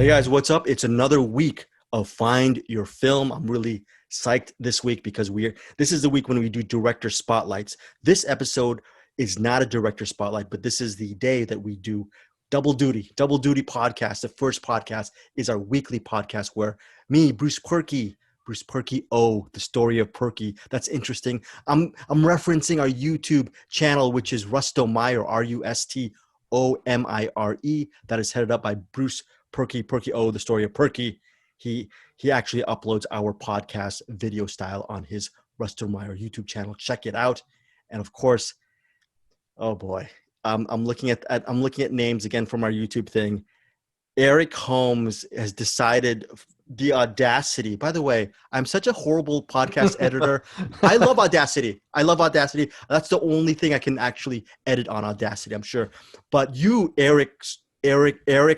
Hey guys, what's up? It's another week of Find Your Film. I'm really psyched this week because this is the week when we do director spotlights. This episode is not a director spotlight, but this is the day that we do double duty podcast. The first podcast is our weekly podcast where me, Bruce Perky, Oh, the story of Perky. That's interesting. I'm referencing our YouTube channel, which is Rusto Meyer, Rustomire. That is headed up by Bruce Perky Oh, the story of Perky. He actually uploads our podcast video style on his Rusto Meyer YouTube channel. Check it out. And of course, oh boy, I'm looking at names again from our YouTube thing. Eric Holmes has decided the audacity. By the way, I'm such a horrible podcast editor. I love Audacity. That's the only thing I can actually edit on Audacity, I'm sure. But you, Eric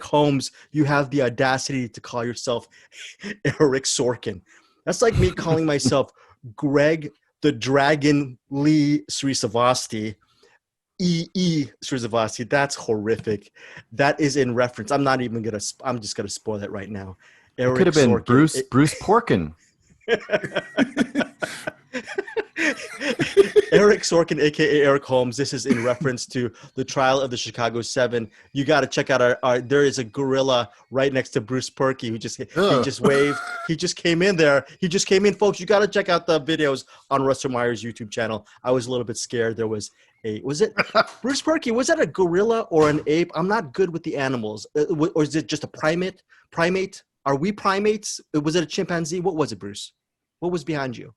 Holmes, you have the audacity to call yourself Eric Sorkin. That's like me calling myself Greg the Dragon Lee Srisavasti. Srisavasti. That's horrific. That is in reference. I'm just gonna spoil it right now. Eric it could have been Sorkin. Bruce Porkin. Eric Sorkin, aka Eric Holmes. This is in reference to the trial of the Chicago 7. You got to check out our. There is a gorilla right next to Bruce Perky who just waved. He just came in there. Folks. You got to check out the videos on Russell Meyer's YouTube channel. I was a little bit scared. There was it Bruce Perky? Was that a gorilla or an ape? I'm not good with the animals. Or is it just a primate? Are we primates? Was it a chimpanzee? What was it, Bruce? What was behind you?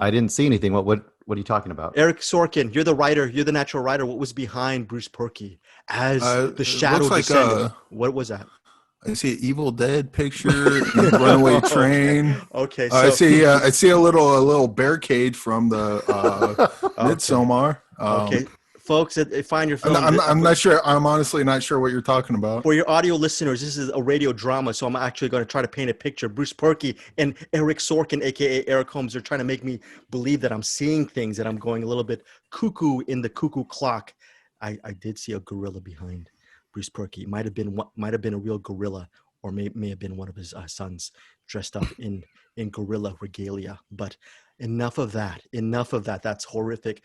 I didn't see anything. What are you talking about? Eric Sorkin, you're the writer. You're the natural writer. What was behind Bruce Perky as the shadow descended? What was that? I see an Evil Dead picture, runaway train. Okay, so I see a little bear cage from the Midsommar. Okay, folks, Find Your Film. I'm not sure. I'm honestly not sure what you're talking about. For your audio listeners, this is a radio drama, so I'm actually going to try to paint a picture. Bruce Perky and Eric Sorkin, aka Eric Holmes, are trying to make me believe that I'm seeing things, that I'm going a little bit cuckoo in the cuckoo clock. I did see a gorilla behind Bruce Perky. It might have been a real gorilla, or may have been one of his sons dressed up in gorilla regalia. But enough of that. That's horrific.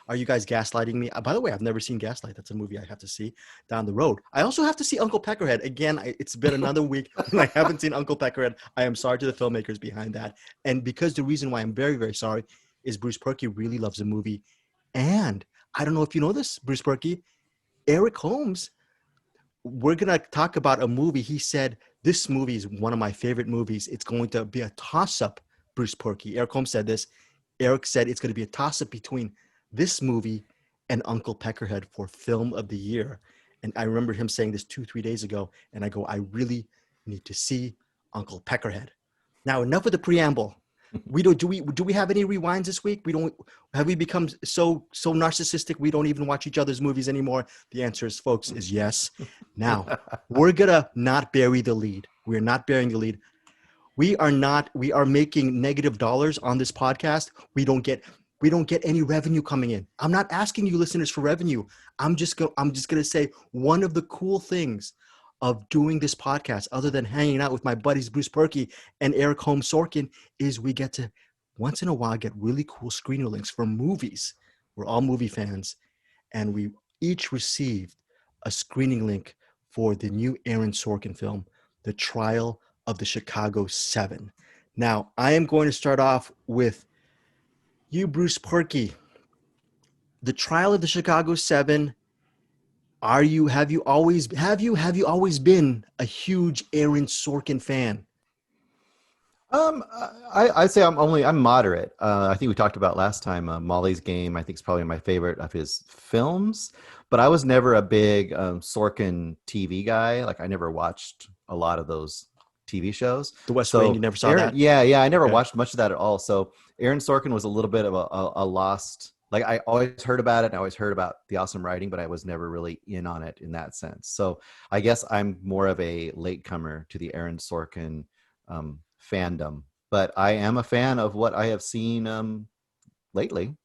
Are you guys gaslighting me? By the way, I've never seen Gaslight. That's a movie I have to see down the road. I also have to see Uncle Peckerhead. Again, it's been another week and I haven't seen Uncle Peckerhead. I am sorry to the filmmakers behind that. And because the reason why I'm very, very sorry is Bruce Perky really loves the movie. And I don't know if you know this, Bruce Perky, Eric Holmes, we're going to talk about a movie. He said, this movie is one of my favorite movies. It's going to be a toss-up, Bruce Perky. Eric Holmes said this. Eric said it's going to be a toss-up between this movie and Uncle Peckerhead for Film of the Year. And I remember him saying this 2-3 days ago. And I go, I really need to see Uncle Peckerhead. Now, enough of the preamble. Do we have any rewinds this week? Have we become so narcissistic we don't even watch each other's movies anymore? The answer is, folks, is yes. Now, we're gonna not bury the lead. We're not burying the lead. We are making negative dollars on this podcast. We don't get any revenue coming in. I'm not asking you listeners for revenue. I'm just gonna say one of the cool things of doing this podcast, other than hanging out with my buddies Bruce Perky and Eric Holmes Sorkin, is we get to once in a while get really cool screener links for movies. We're all movie fans, and we each received a screening link for the new Aaron Sorkin film, The Trial of the Chicago 7. Now, I am going to start off with you, Bruce Perky. The Trial of the Chicago 7. Have you always been a huge Aaron Sorkin fan? I'd say I'm moderate. I think we talked about last time, Molly's Game, I think is probably my favorite of his films, but I was never a big Sorkin TV guy. Like I never watched a lot of those TV shows. The West Wing, you never saw that? Yeah. I never watched much of that at all. So Aaron Sorkin was a little bit of a lost. Like I always heard about it and I always heard about the awesome writing, but I was never really in on it in that sense. So I guess I'm more of a latecomer to the Aaron Sorkin fandom, but I am a fan of what I have seen lately.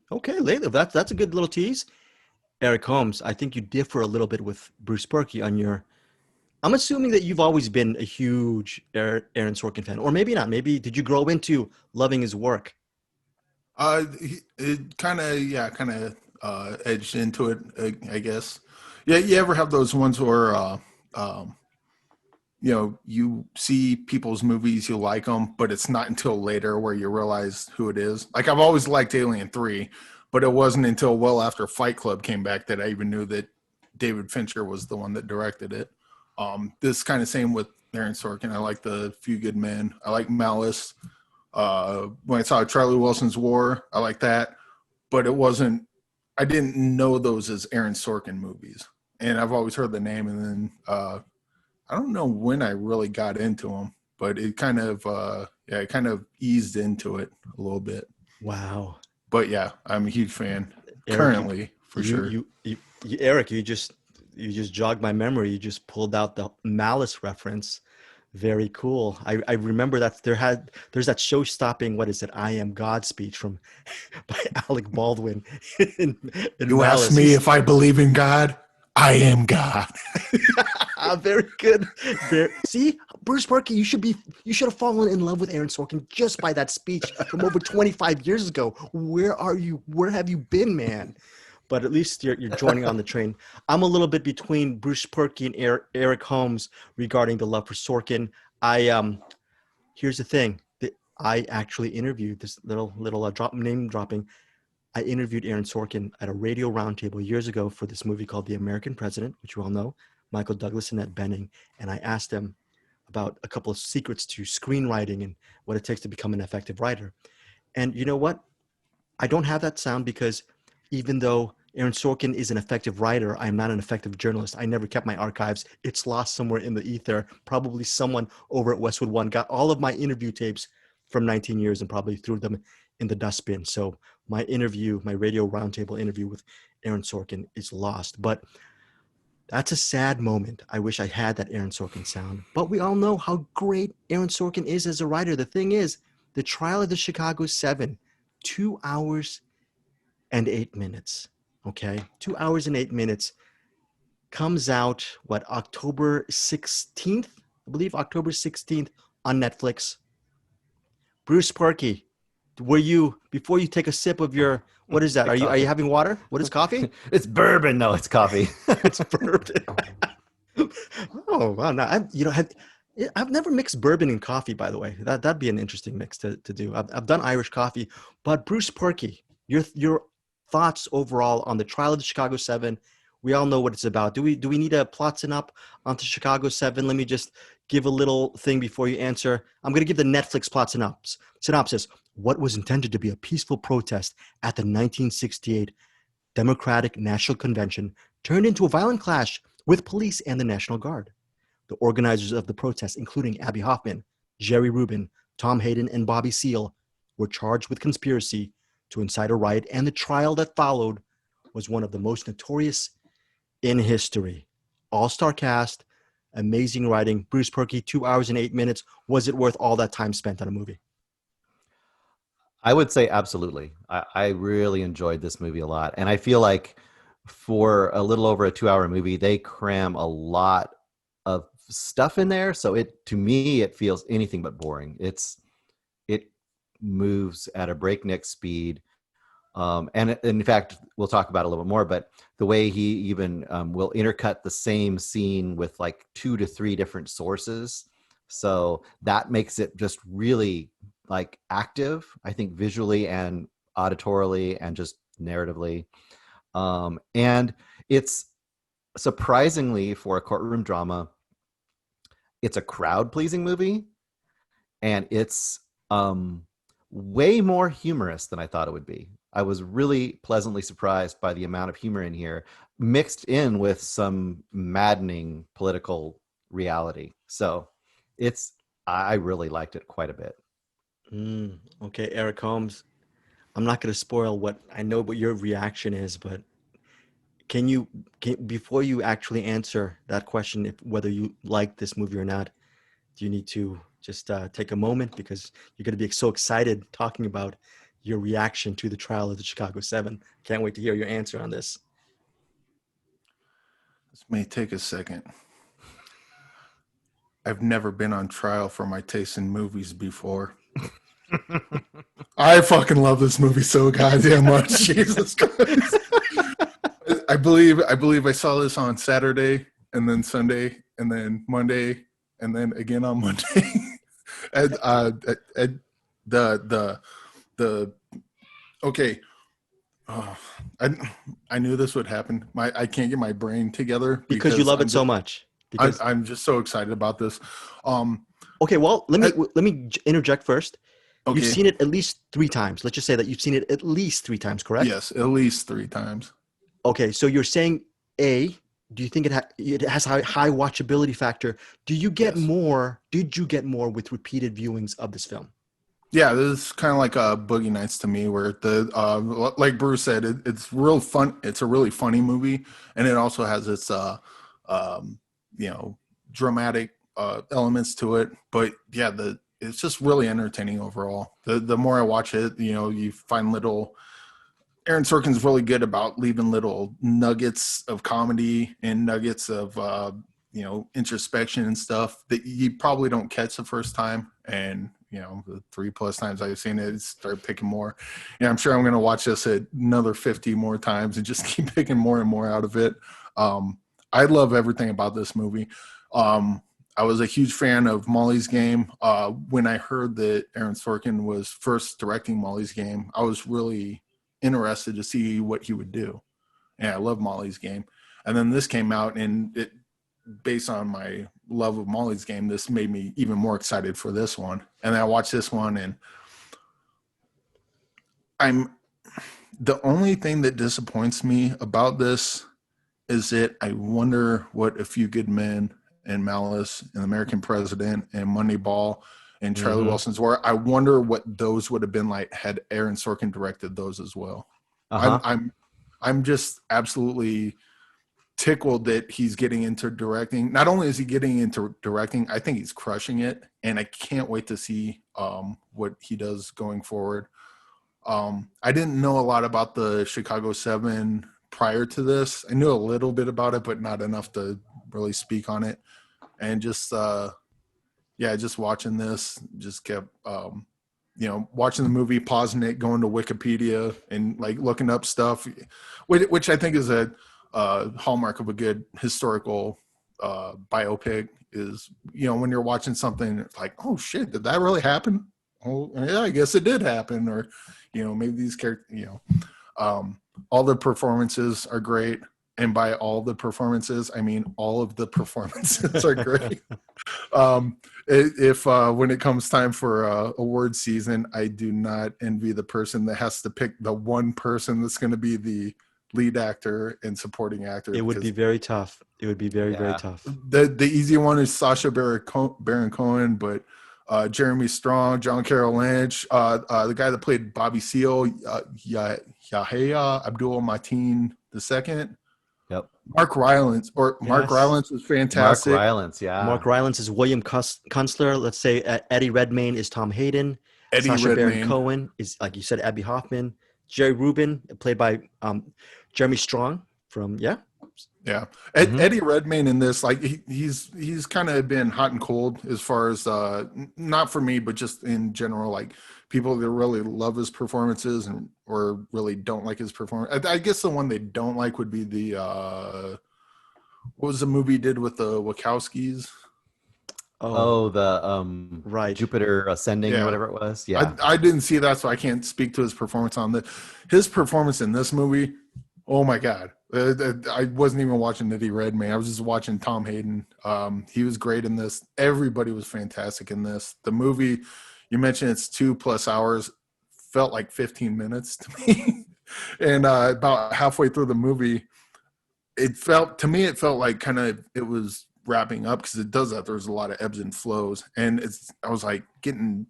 Okay, lately. That's a good little tease. Eric Holmes, I think you differ a little bit with Bruce Perky on your I'm assuming that you've always been a huge Aaron Sorkin fan, or maybe not. Maybe did you grow into loving his work? It kind of, yeah, kind of edged into it, I guess. Yeah, you ever have those ones where, um, you see people's movies, you like them, but it's not until later where you realize who it is. Like I've always liked Alien 3, but it wasn't until well after Fight Club came back that I even knew that David Fincher was the one that directed it. This kind of same with Aaron Sorkin. I like The Few Good Men. I like Malice. When I saw Charlie Wilson's War, I like that, but it wasn't. I didn't know those as Aaron Sorkin movies, and I've always heard the name. And then I don't know when I really got into them, but it kind of it kind of eased into it a little bit. Wow, But yeah, I'm a huge fan Eric, currently for you, sure. you, Eric, you just jogged my memory. You just pulled out the Malice reference. Very cool. I remember that there's that show-stopping, what is it, I Am God speech from by Alec Baldwin in, in You ask Malice. me if I believe in God. I am God. Very good. See, Bruce Perky, you should have fallen in love with Aaron Sorkin just by that speech from over 25 years ago. Where are you? Where have you been, man? But at least you're joining on the train. I'm a little bit between Bruce Perky and Eric Holmes regarding the love for Sorkin. I Here's the thing. I actually interviewed this little name dropping. I interviewed Aaron Sorkin at a radio roundtable years ago for this movie called The American President, which you all know, Michael Douglas and Annette Bening. And I asked him about a couple of secrets to screenwriting and what it takes to become an effective writer. And you know what? I don't have that sound because even though Aaron Sorkin is an effective writer, I am not an effective journalist. I never kept my archives. It's lost somewhere in the ether. Probably someone over at Westwood One got all of my interview tapes from 19 years and probably threw them in the dustbin. So my interview, my radio roundtable interview with Aaron Sorkin is lost. But that's a sad moment. I wish I had that Aaron Sorkin sound. But we all know how great Aaron Sorkin is as a writer. The thing is, The Trial of the Chicago Seven, 2 hours and 8 minutes. Okay, 2 hours and 8 minutes comes out October 16th? I believe October 16th on Netflix. Bruce Perky, were you before you take a sip of your what is that? Are you Coffee. having water? What is coffee? It's bourbon. No, it's coffee. It's bourbon. Oh wow! Now I've never mixed bourbon and coffee. By the way, that'd be an interesting mix to do. I've done Irish coffee, but Bruce Perky, your thoughts overall on the Trial of the Chicago Seven? We all know what it's about. Do we need a plot synop onto Chicago Seven? Let me just give a little thing before you answer. I'm going to give the Netflix plot synopsis. What was intended to be a peaceful protest at the 1968 Democratic National Convention turned into a violent clash with police and the National Guard. The organizers of the protest, including Abby Hoffman, Jerry Rubin, Tom Hayden, and Bobby Seale, were charged with conspiracy to incite a riot, and the trial that followed was one of the most notorious in history. All-star cast, amazing writing. Bruce Perky, 2 hours and 8 minutes. Was it worth all that time spent on a movie? I would say absolutely. I really enjoyed this movie a lot. And I feel like for a little over a 2 hour movie, they cram a lot of stuff in there. So to me, it feels anything but boring. It moves at a breakneck speed. And in fact, we'll talk about it a little bit more, but the way he even will intercut the same scene with like 2 to 3 different sources. So that makes it just really like active, I think, visually and auditorily and just narratively. And it's surprisingly, for a courtroom drama, it's a crowd pleasing movie, and it's way more humorous than I thought it would be. I was really pleasantly surprised by the amount of humor in here, mixed in with some maddening political reality. So I really liked it quite a bit. Okay, Eric Holmes. I'm not going to spoil what I know what your reaction is, but before you actually answer that question, if whether you like this movie or not, do you need to just take a moment because you're going to be so excited talking about your reaction to the Trial of the Chicago Seven? Can't wait to hear your answer on this. This may take a second. I've never been on trial for my taste in movies before. I fucking love this movie so goddamn much. Jesus Christ. I believe I saw this on Saturday and then Sunday and then Monday and then again on Monday. and the okay. Oh, I knew this would happen. I can't get my brain together because you love it so much. Because I'm just so excited about this. Okay, well, let me interject first. Okay. You've seen it at least 3 times. Let's just say that you've seen it at least 3 times, correct? Yes, at least 3 times. Okay, so you're saying A, do you think it has high watchability factor? Do you get Yes. more? Did you get more with repeated viewings of this film? Yeah, this is kind of like a Boogie Nights to me, where like Bruce said, it's real fun. It's a really funny movie, and it also has its dramatic elements to it. But yeah, it's just really entertaining overall. The more I watch it, you find little. Aaron Sorkin's really good about leaving little nuggets of comedy and nuggets of introspection and stuff that you probably don't catch the first time. And the 3+ times I've seen it, start picking more. And I'm sure I'm going to watch this another 50 more times and just keep picking more and more out of it. I love everything about this movie. I was a huge fan of Molly's Game. When I heard that Aaron Sorkin was first directing Molly's Game, I was really interested to see what he would do. And I love Molly's Game. And then this came out, and it, based on my love of Molly's Game, this made me even more excited for this one. And then I watched this one, and the only thing that disappoints me about this is that I wonder what A Few Good Men and Malice and American President and Moneyball and Charlie Wilson's War. I wonder what those would have been like had Aaron Sorkin directed those as well. I'm just absolutely tickled that he's getting into directing. Not only is he getting into directing, I think he's crushing it, and I can't wait to see what he does going forward. I didn't know a lot about the Chicago 7 prior to this. I knew a little bit about it, but not enough to really speak on it. And just just watching this, just kept watching the movie, pausing it, going to Wikipedia and like looking up stuff, which I think is a hallmark of a good historical biopic. Is when you're watching something, it's like, oh shit, did that really happen? Oh yeah, I guess it did happen. Or maybe these characters, all the performances are great. And by all the performances, I mean all of the performances are great. If when it comes time for award season, I do not envy the person that has to pick the one person that's going to be the lead actor and supporting actor. It would be very tough. It would be very, very tough. The easy one is Sacha Baron Cohen, but Jeremy Strong, John Carroll Lynch, the guy that played Bobby Seale, Yahya Abdul-Mateen II. Yep. Mark Rylance is fantastic. Mark Rylance, yeah. Mark Rylance is William Kunstler. Let's say Eddie Redmayne is Tom Hayden. Sacha Baron Cohen is, like you said, Abby Hoffman. Jerry Rubin, played by Jeremy Strong from Eddie Redmayne in this, like he's kind of been hot and cold as far as not for me, but just in general, like people that really love his performances or really don't like his performance. I guess the one they don't like would be the what was the movie he did with the Wachowskis? Right, Jupiter Ascending or whatever it was. Yeah, I didn't see that, so I can't speak to his performance on this. His performance in this movie, oh my god! I wasn't even watching Eddie Redmayne. I was just watching Tom Hayden. He was great in this. Everybody was fantastic in this. The movie, you mentioned it's 2+ hours, felt like 15 minutes to me. And about halfway through the movie, it felt like kind of it was wrapping up, because it does that. There's a lot of ebbs and flows, and I was getting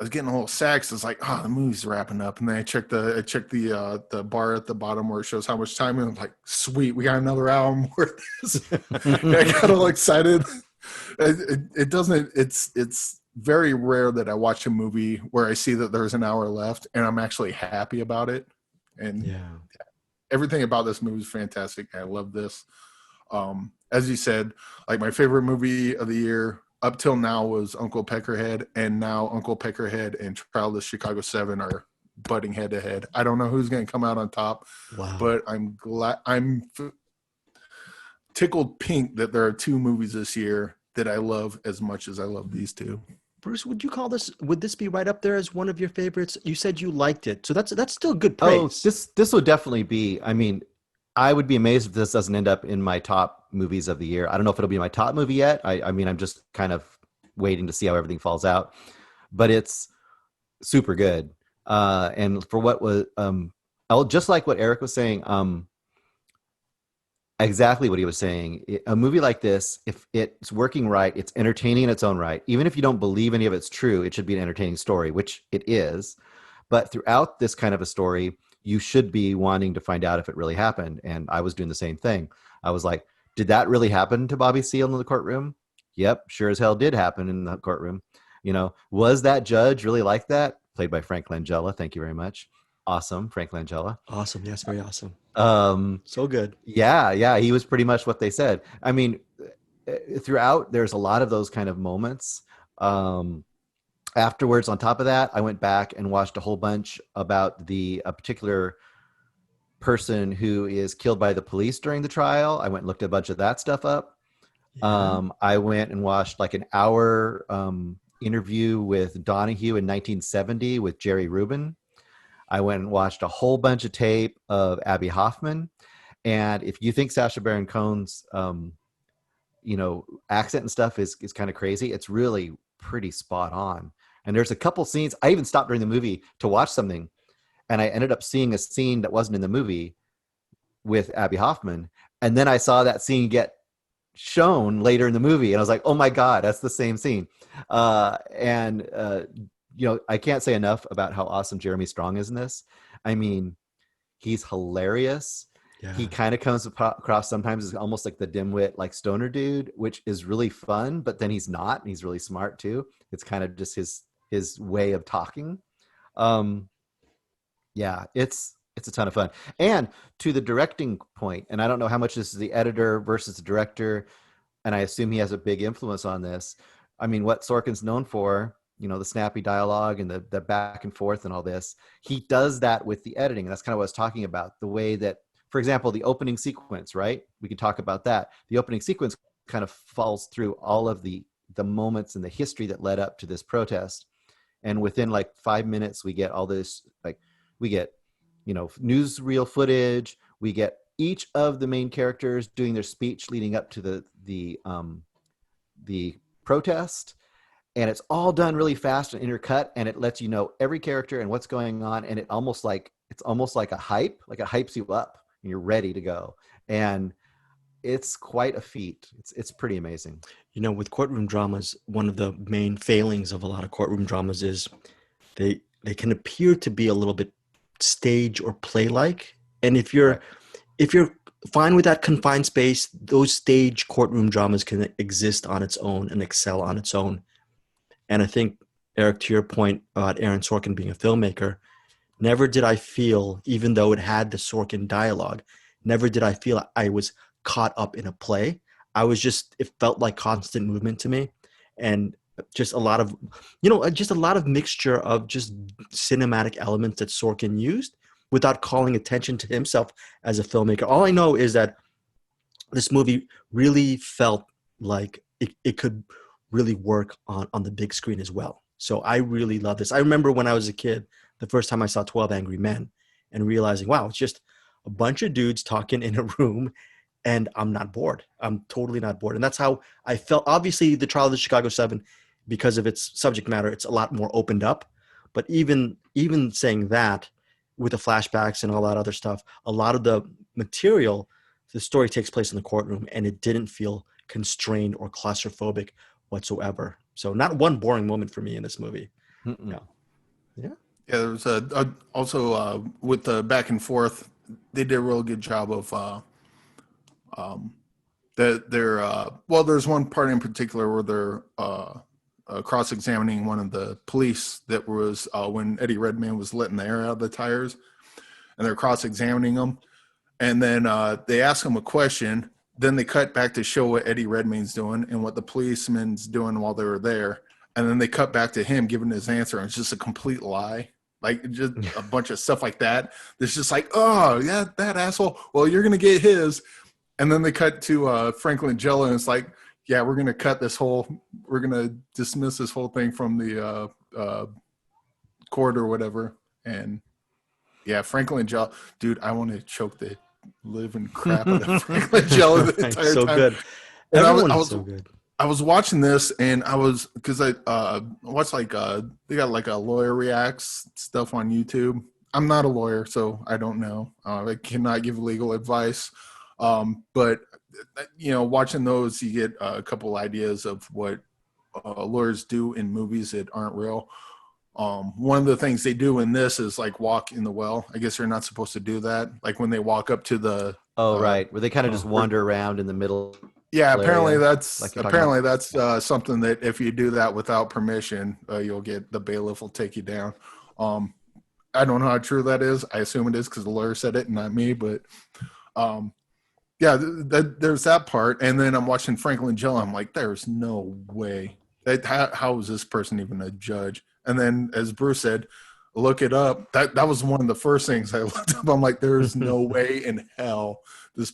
a little sad, because it's like, oh, the movie's wrapping up. And then I checked the bar at the bottom where it shows how much time, and I'm like, sweet, we got another hour more of this. I got all excited. It's very rare that I watch a movie where I see that there's an hour left and I'm actually happy about it. And everything about this movie is fantastic. I love this. As you said, like my favorite movie of the year up till now was Uncle Peckerhead, and now Uncle Peckerhead and Trial of the Chicago 7 are butting head to head. I don't know who's going to come out on top, Wow. but I'm tickled pink that there are two movies this year that I love as much as I love these two. Bruce, would this be right up there as one of your favorites? You said you liked it. So that's still good Oh, praise. this would definitely be. I mean, I would be amazed if this doesn't end up in my top movies of the year. I don't know if it'll be my top movie yet. I mean, I'm just kind of waiting to see how everything falls out, but it's super good. And for what was, just like what Eric was saying, exactly what he was saying. A movie like this, if it's working right, it's entertaining in its own right. Even if you don't believe any of it's true, it should be an entertaining story, which it is. But throughout this kind of a story, you should be wanting to find out if it really happened. And I was doing the same thing. I was like, did that really happen to Bobby Seale in the courtroom? Yep, sure as hell did happen in the courtroom. Was that judge really like that? Played by Frank Langella. Thank you very much. Awesome, Frank Langella. Awesome. Yes, very awesome. Um, So good. yeah, he was pretty much what they said. I mean, throughout, there's a lot of those kind of moments. Afterwards, on top of that, I went back and watched a whole bunch about a particular person who is killed by the police during the trial. I went and looked a bunch of that stuff up. Yeah. I went and watched like an hour interview with Donahue in 1970 with Jerry Rubin. I went and watched a whole bunch of tape of Abby Hoffman. And if you think Sacha Baron Cohen's, accent and stuff is kind of crazy, it's really pretty spot on. And there's a couple scenes. I even stopped during the movie to watch something, and I ended up seeing a scene that wasn't in the movie with Abby Hoffman. And then I saw that scene get shown later in the movie, and I was like, oh my God, that's the same scene. I can't say enough about how awesome Jeremy Strong is in this. I mean, he's hilarious. Yeah. He kind of comes across sometimes as almost like the dimwit, like stoner dude, which is really fun, but then he's not, and he's really smart too. It's kind of just his way of talking. It's a ton of fun. And to the directing point, and I don't know how much this is the editor versus the director, and I assume he has a big influence on this. I mean, what Sorkin's known for, the snappy dialogue and the back and forth and all this, he does that with the editing. And that's kind of what I was talking about. The way that, for example, the opening sequence, right? We can talk about that. The opening sequence kind of falls through all of the moments in the history that led up to this protest. And within like 5 minutes, we get all this, we get, newsreel footage. We get each of the main characters doing their speech leading up to the protest. And it's all done really fast and intercut, and it lets you know every character and what's going on. And it's almost like a hype, like it hypes you up and you're ready to go. And it's quite a feat. It's pretty amazing. With courtroom dramas, one of the main failings of a lot of courtroom dramas is they can appear to be a little bit stage or play-like. And if you're fine with that confined space, those stage courtroom dramas can exist on its own and excel on its own. And I think, Eric, to your point about Aaron Sorkin being a filmmaker, never did I feel, even though it had the Sorkin dialogue, never did I feel I was caught up in a play. It felt like constant movement to me. And just a lot of, just a lot of mixture of just cinematic elements that Sorkin used without calling attention to himself as a filmmaker. All I know is that this movie really felt like it could really work on the big screen as well. So I really love this. I remember when I was a kid, the first time I saw 12 Angry Men and realizing, wow, it's just a bunch of dudes talking in a room and I'm not bored. I'm totally not bored. And that's how I felt. Obviously, the Trial of the Chicago 7, because of its subject matter, it's a lot more opened up. But even saying that, with the flashbacks and all that other stuff, a lot of the material, the story takes place in the courtroom, and it didn't feel constrained or claustrophobic whatsoever. So not one boring moment for me in this movie. No. Yeah. Yeah, there was also with the back and forth, they did a real good job of there's one part in particular where they're cross-examining one of the police that was when Eddie Redmayne was letting the air out of the tires, and they're cross-examining him, and then they ask him a question, then they cut back to show what Eddie Redmayne's doing and what the policeman's doing while they were there. And then they cut back to him giving his answer, and it's just a complete lie. Like, just a bunch of stuff like that. There's just like, oh, yeah, that asshole. Well, you're going to get his. And then they cut to Franklin Jello, and it's like, yeah, we're going to dismiss this whole thing from the court or whatever. And yeah, Franklin Jello, dude, I want to choke the living crap out of Franklin Jello the entire so time. good. And Everyone's so good. I was watching this, and because I watched they got like a lawyer reacts stuff on YouTube. I'm not a lawyer, so I don't know. I cannot give legal advice. But watching those, you get a couple ideas of what lawyers do in movies that aren't real. One of the things they do in this is like walk in the well. I guess they're not supposed to do that. Like when they walk up to the right, where they kind of just wander around in the middle. Yeah, apparently area, that's something that if you do that without permission, you'll get the bailiff will take you down. I don't know how true that is. I assume it is because the lawyer said it, not me. But there's that part. And then I'm watching Franklin Jello. I'm like, there's no way. How is this person even a judge? And then, as Bruce said, look it up. That was one of the first things I looked up. I'm like, there's no way in hell this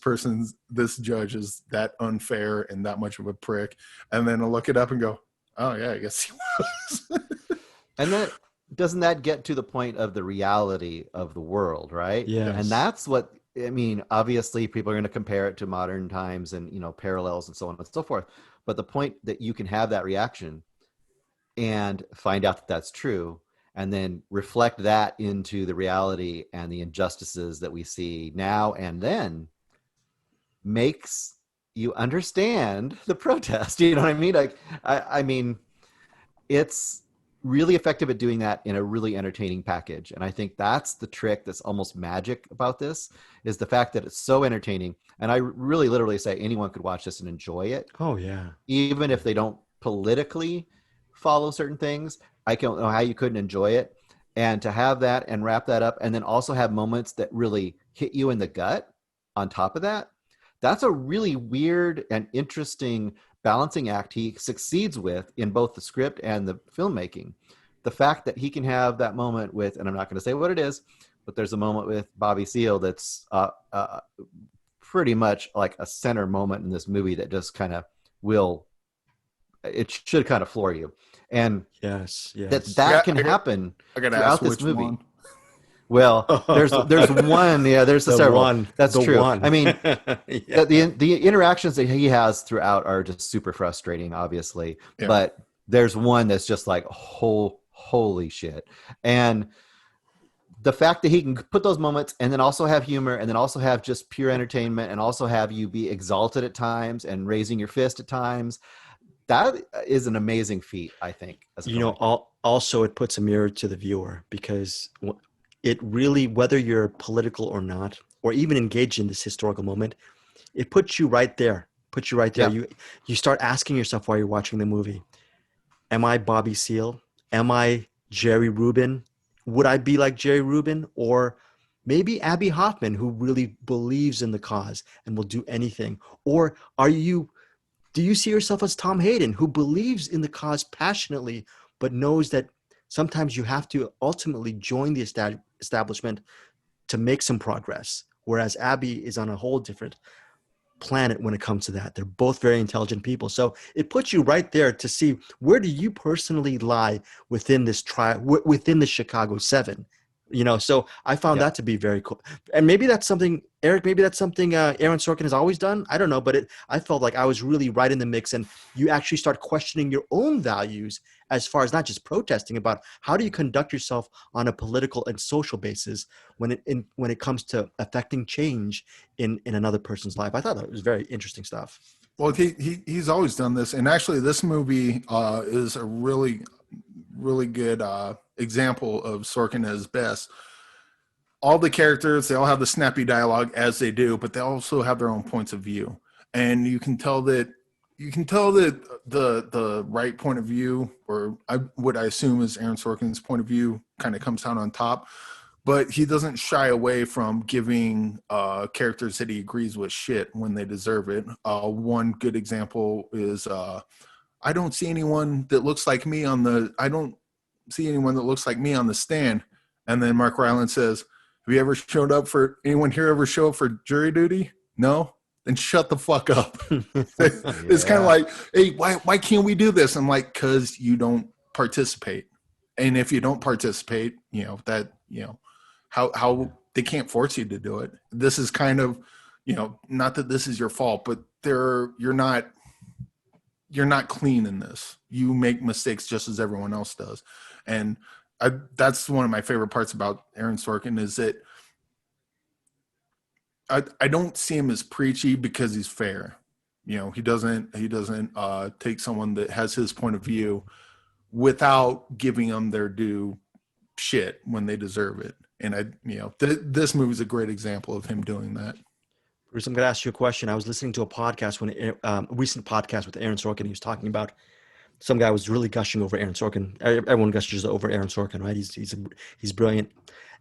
judge is that unfair and that much of a prick. And then I look it up and go, oh yeah, I guess he was. And doesn't that get to the point of the reality of the world, right? Yes. And that's what, I mean, obviously people are going to compare it to modern times and, parallels and so on and so forth. But the point that you can have that reaction and find out that that's true, and then reflect that into the reality and the injustices that we see now and then, makes you understand the protest. You know what I mean? Like, I mean, it's really effective at doing that in a really entertaining package. And I think that's the trick that's almost magic about this, is the fact that it's so entertaining. And I really literally say anyone could watch this and enjoy it. Oh, yeah. Even if they don't politically follow certain things, I don't know how you couldn't enjoy it. And to have that and wrap that up, and then also have moments that really hit you in the gut on top of that, that's a really weird and interesting balancing act he succeeds with in both the script and the filmmaking. The fact that he can have that moment with, and I'm not going to say what it is, but there's a moment with Bobby Seale that's pretty much like a center moment in this movie that just kind of it should kind of floor you. And yes. that can happen throughout this movie. One. Well, there's one, there's several. One, that's true. One. I mean, yeah. the interactions that he has throughout are just super frustrating, obviously. Yeah. But there's one that's just like, holy shit. And the fact that he can put those moments and then also have humor and then also have just pure entertainment and also have you be exalted at times and raising your fist at times, that is an amazing feat, I think. Also it puts a mirror to the viewer, because it really, whether you're political or not, or even engaged in this historical moment, it puts you right there. Yeah. You start asking yourself while you're watching the movie, am I Bobby Seale? Am I Jerry Rubin? Would I be like Jerry Rubin? Or maybe Abby Hoffman, who really believes in the cause and will do anything? Or do you see yourself as Tom Hayden, who believes in the cause passionately, but knows that sometimes you have to ultimately join the establishment to make some progress, whereas Abby is on a whole different planet when it comes to that. They're both very intelligent people. So it puts you right there to see, where do you personally lie within this within the Chicago 7? So I found that to be very cool. And maybe that's something, Eric, Aaron Sorkin has always done. I don't know, but I felt like I was really right in the mix, and you actually start questioning your own values as far as not just protesting, about how do you conduct yourself on a political and social basis when it comes to affecting change in another person's life. I thought that was very interesting stuff. Well, he's always done this, and actually this movie is a really, really good example of Sorkin at his best. All the characters, they all have the snappy dialogue as they do, but they also have their own points of view, and you can tell that the right point of view, or what I assume is Aaron Sorkin's point of view, kind of comes out on top. but he doesn't shy away from giving characters that he agrees with shit when they deserve it. One good example is I don't see anyone that looks like me on the stand. And then Mark Rylance says, have you ever showed up for anyone here ever show up for jury duty? No? Then shut the fuck up. It's kind of like, hey, why can't we do this? I'm like, because you don't participate. And if you don't participate, how they can't force you to do it. This is kind of, not that this is your fault, but you're not clean in this. You make mistakes just as everyone else does. And that's one of my favorite parts about Aaron Sorkin is that I don't see him as preachy because he's fair. He doesn't take someone that has his point of view without giving them their due shit when they deserve it. And this movie is a great example of him doing that. Bruce, I'm going to ask you a question. I was listening to a recent podcast with Aaron Sorkin. He was talking about some guy was really gushing over Aaron Sorkin. Everyone gushes over Aaron Sorkin, right? He's brilliant.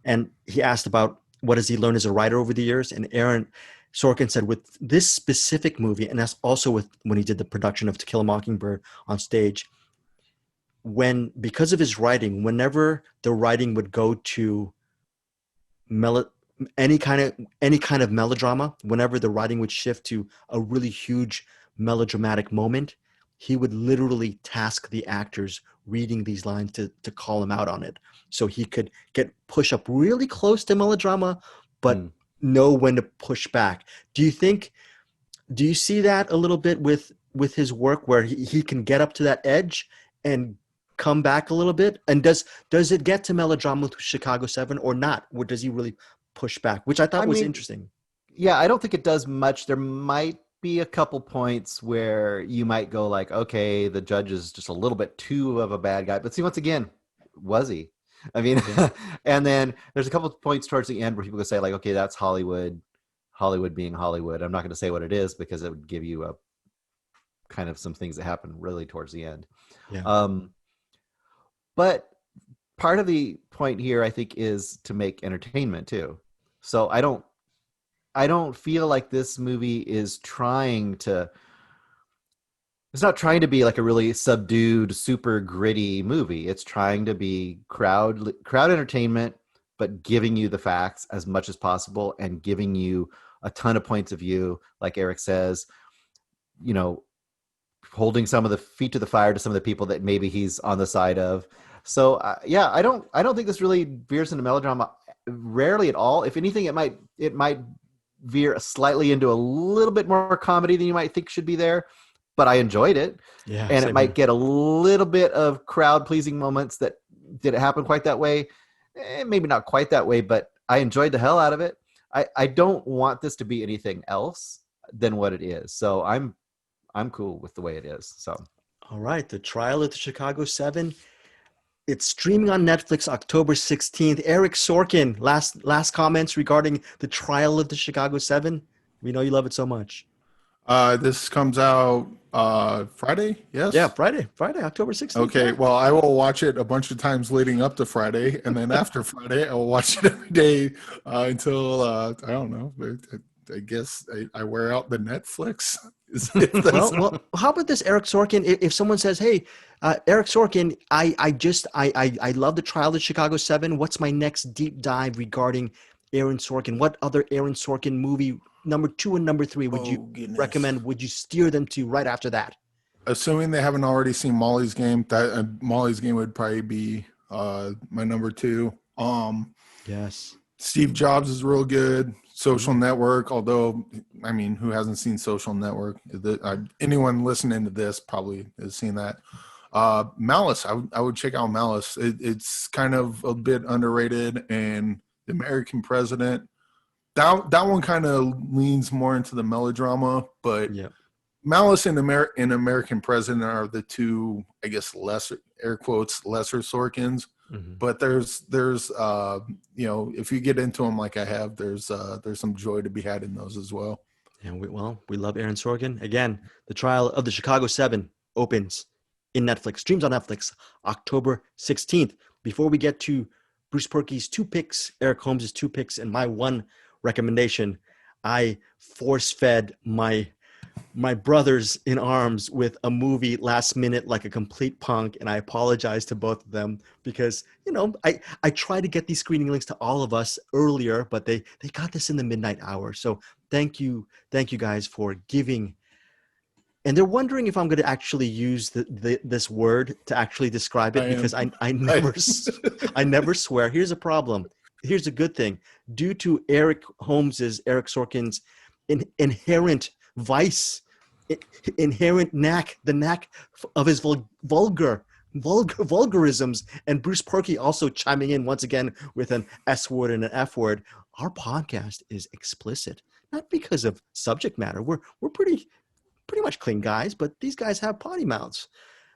And he asked about what has he learned as a writer over the years. And Aaron Sorkin said with this specific movie, and that's also when he did the production of To Kill a Mockingbird on stage, because of his writing, whenever the writing would go to any kind of melodrama, whenever the writing would shift to a really huge melodramatic moment, he would literally task the actors reading these lines to call him out on it. So he could push up really close to melodrama, but know when to push back. Do you see that a little bit with his work where he can get up to that edge and come back a little bit? And does it get to melodrama with Chicago 7 or not? Or does he really push back, which I thought was interesting? Yeah, I don't think it does much. There might be a couple points where you might go like, okay, the judge is just a little bit too of a bad guy. But see, once again, was he? I mean, and then there's a couple of points towards the end where people can say like, okay, that's Hollywood being Hollywood. I'm not going to say what it is because it would give you a kind of some things that happen really towards the end. Yeah. But part of the point here, I think, is to make entertainment too. So I don't feel like this movie is it's not trying to be like a really subdued, super gritty movie. It's trying to be crowd entertainment, but giving you the facts as much as possible and giving you a ton of points of view, like Eric says, holding some of the feet to the fire to some of the people that maybe he's on the side of. So I don't think this really veers into melodrama. Rarely at all. If anything, it might veer slightly into a little bit more comedy than you might think should be there. But I enjoyed it. Yeah, and it might get a little bit of crowd pleasing moments that did it happen quite that way? Maybe not quite that way, but I enjoyed the hell out of it. I don't want this to be anything else than what it is. So I'm cool with the way it is. So all right, The Trial of the Chicago 7. It's streaming on Netflix October 16th. Eric Sorkin, last comments regarding The Trial of the Chicago 7. We know you love it so much. This comes out Friday, yes? Yeah, Friday, October 16th. Okay, yeah. well, I will watch it a bunch of times leading up to Friday, and then after Friday, I will watch it every day until, I don't know, I guess I wear out the Netflix. Well, how about this, Eric Sorkin? If someone says, hey, Eric Sorkin, I love The Trial of the Chicago 7. What's my next deep dive regarding Aaron Sorkin? What other Aaron Sorkin movie, number 2 and number 3, would you recommend? Would you steer them to right after that? Assuming they haven't already seen Molly's Game, that Molly's Game would probably be my number 2. Yes. Steve Jobs is real good. Social Network, although, I mean, who hasn't seen Social Network? Anyone listening to this probably has seen that. Malice, I would check out Malice. It's kind of a bit underrated, and The American President. That one kind of leans more into the melodrama, but Malice and American President are the two, I guess, lesser, air quotes, lesser Sorkins. Mm-hmm. But there's if you get into them like I have, there's some joy to be had in those as well. And we love Aaron Sorkin. Again, The Trial of the Chicago 7 opens in Netflix, streams on Netflix, October 16th. Before we get to Bruce Perky's 2 picks, Eric Holmes' 2 picks, and my 1 recommendation, I force-fed my brothers in arms with a movie last minute like a complete punk, and I apologize to both of them because I try to get these screening links to all of us earlier, but they got this in the midnight hour. So thank you guys for giving. And they're wondering if I'm going to actually use this word to actually describe it, because I never swear. Here's a problem. Here's a good thing. Due to Eric Sorkin's inherent vice, inherent knack, the knack of his vulgarisms, and Bruce Perky also chiming in once again with an S word and an F word, our podcast is explicit. Not because of subject matter. We're pretty much clean guys, but these guys have potty mouths.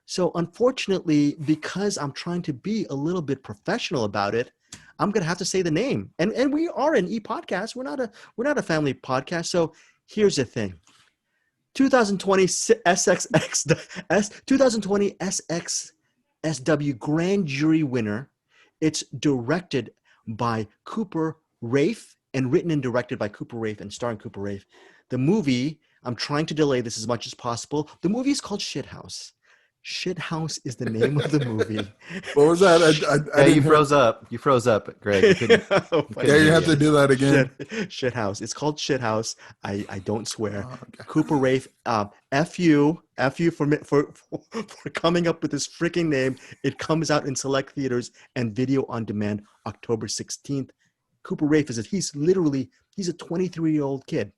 So unfortunately, because I'm trying to be a little bit professional about it, I'm going to have to say the name. And we are an e-podcast. We're not a family podcast. So here's the thing. 2020 SXSW Grand Jury winner. It's directed by Cooper Raiff and written and directed by Cooper Raiff and starring Cooper Raiff. The movie, I'm trying to delay this as much as possible. The movie is called Shithouse. Shithouse is the name of the movie. What was that? You froze up. You froze up, Greg. You have to do that again. Shithouse. It's called Shithouse. I don't swear. Oh, Cooper Raiff. F you for coming up with this freaking name. It comes out in select theaters and video on demand October 16th. Cooper Raiff he's a 23-year-old kid.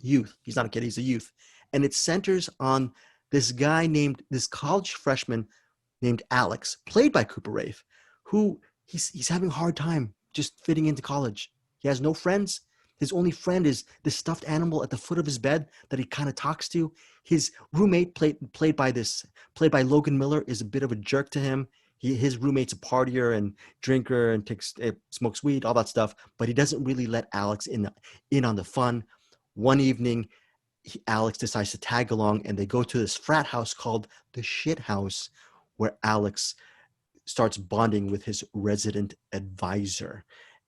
Youth. He's not a kid. He's a youth. And it centers on this college freshman named Alex, played by Cooper Raiff, who he's having a hard time just fitting into college. He has no friends. His only friend is this stuffed animal at the foot of his bed that he kind of talks to. His roommate, played by Logan Miller, is a bit of a jerk to him. His roommate's a partier and drinker and smokes weed, all that stuff, but he doesn't really let Alex in on the fun. One evening, Alex decides to tag along, and they go to this frat house called the Shithouse, where Alex starts bonding with his resident advisor.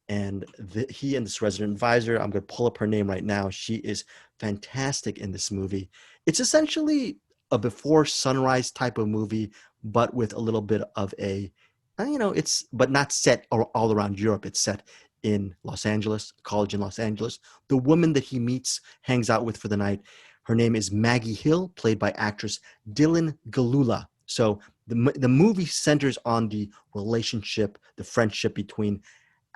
And he and this resident advisor, I'm going to pull up her name right now. She is fantastic in this movie. It's essentially a Before Sunrise type of movie, but with a little bit of but not set all around Europe. It's set in Los Angeles, college in Los Angeles. The woman that he meets, hangs out with for the night, her name is Maggie Hill, played by actress Dylan Galula. So the movie centers on the relationship, the friendship between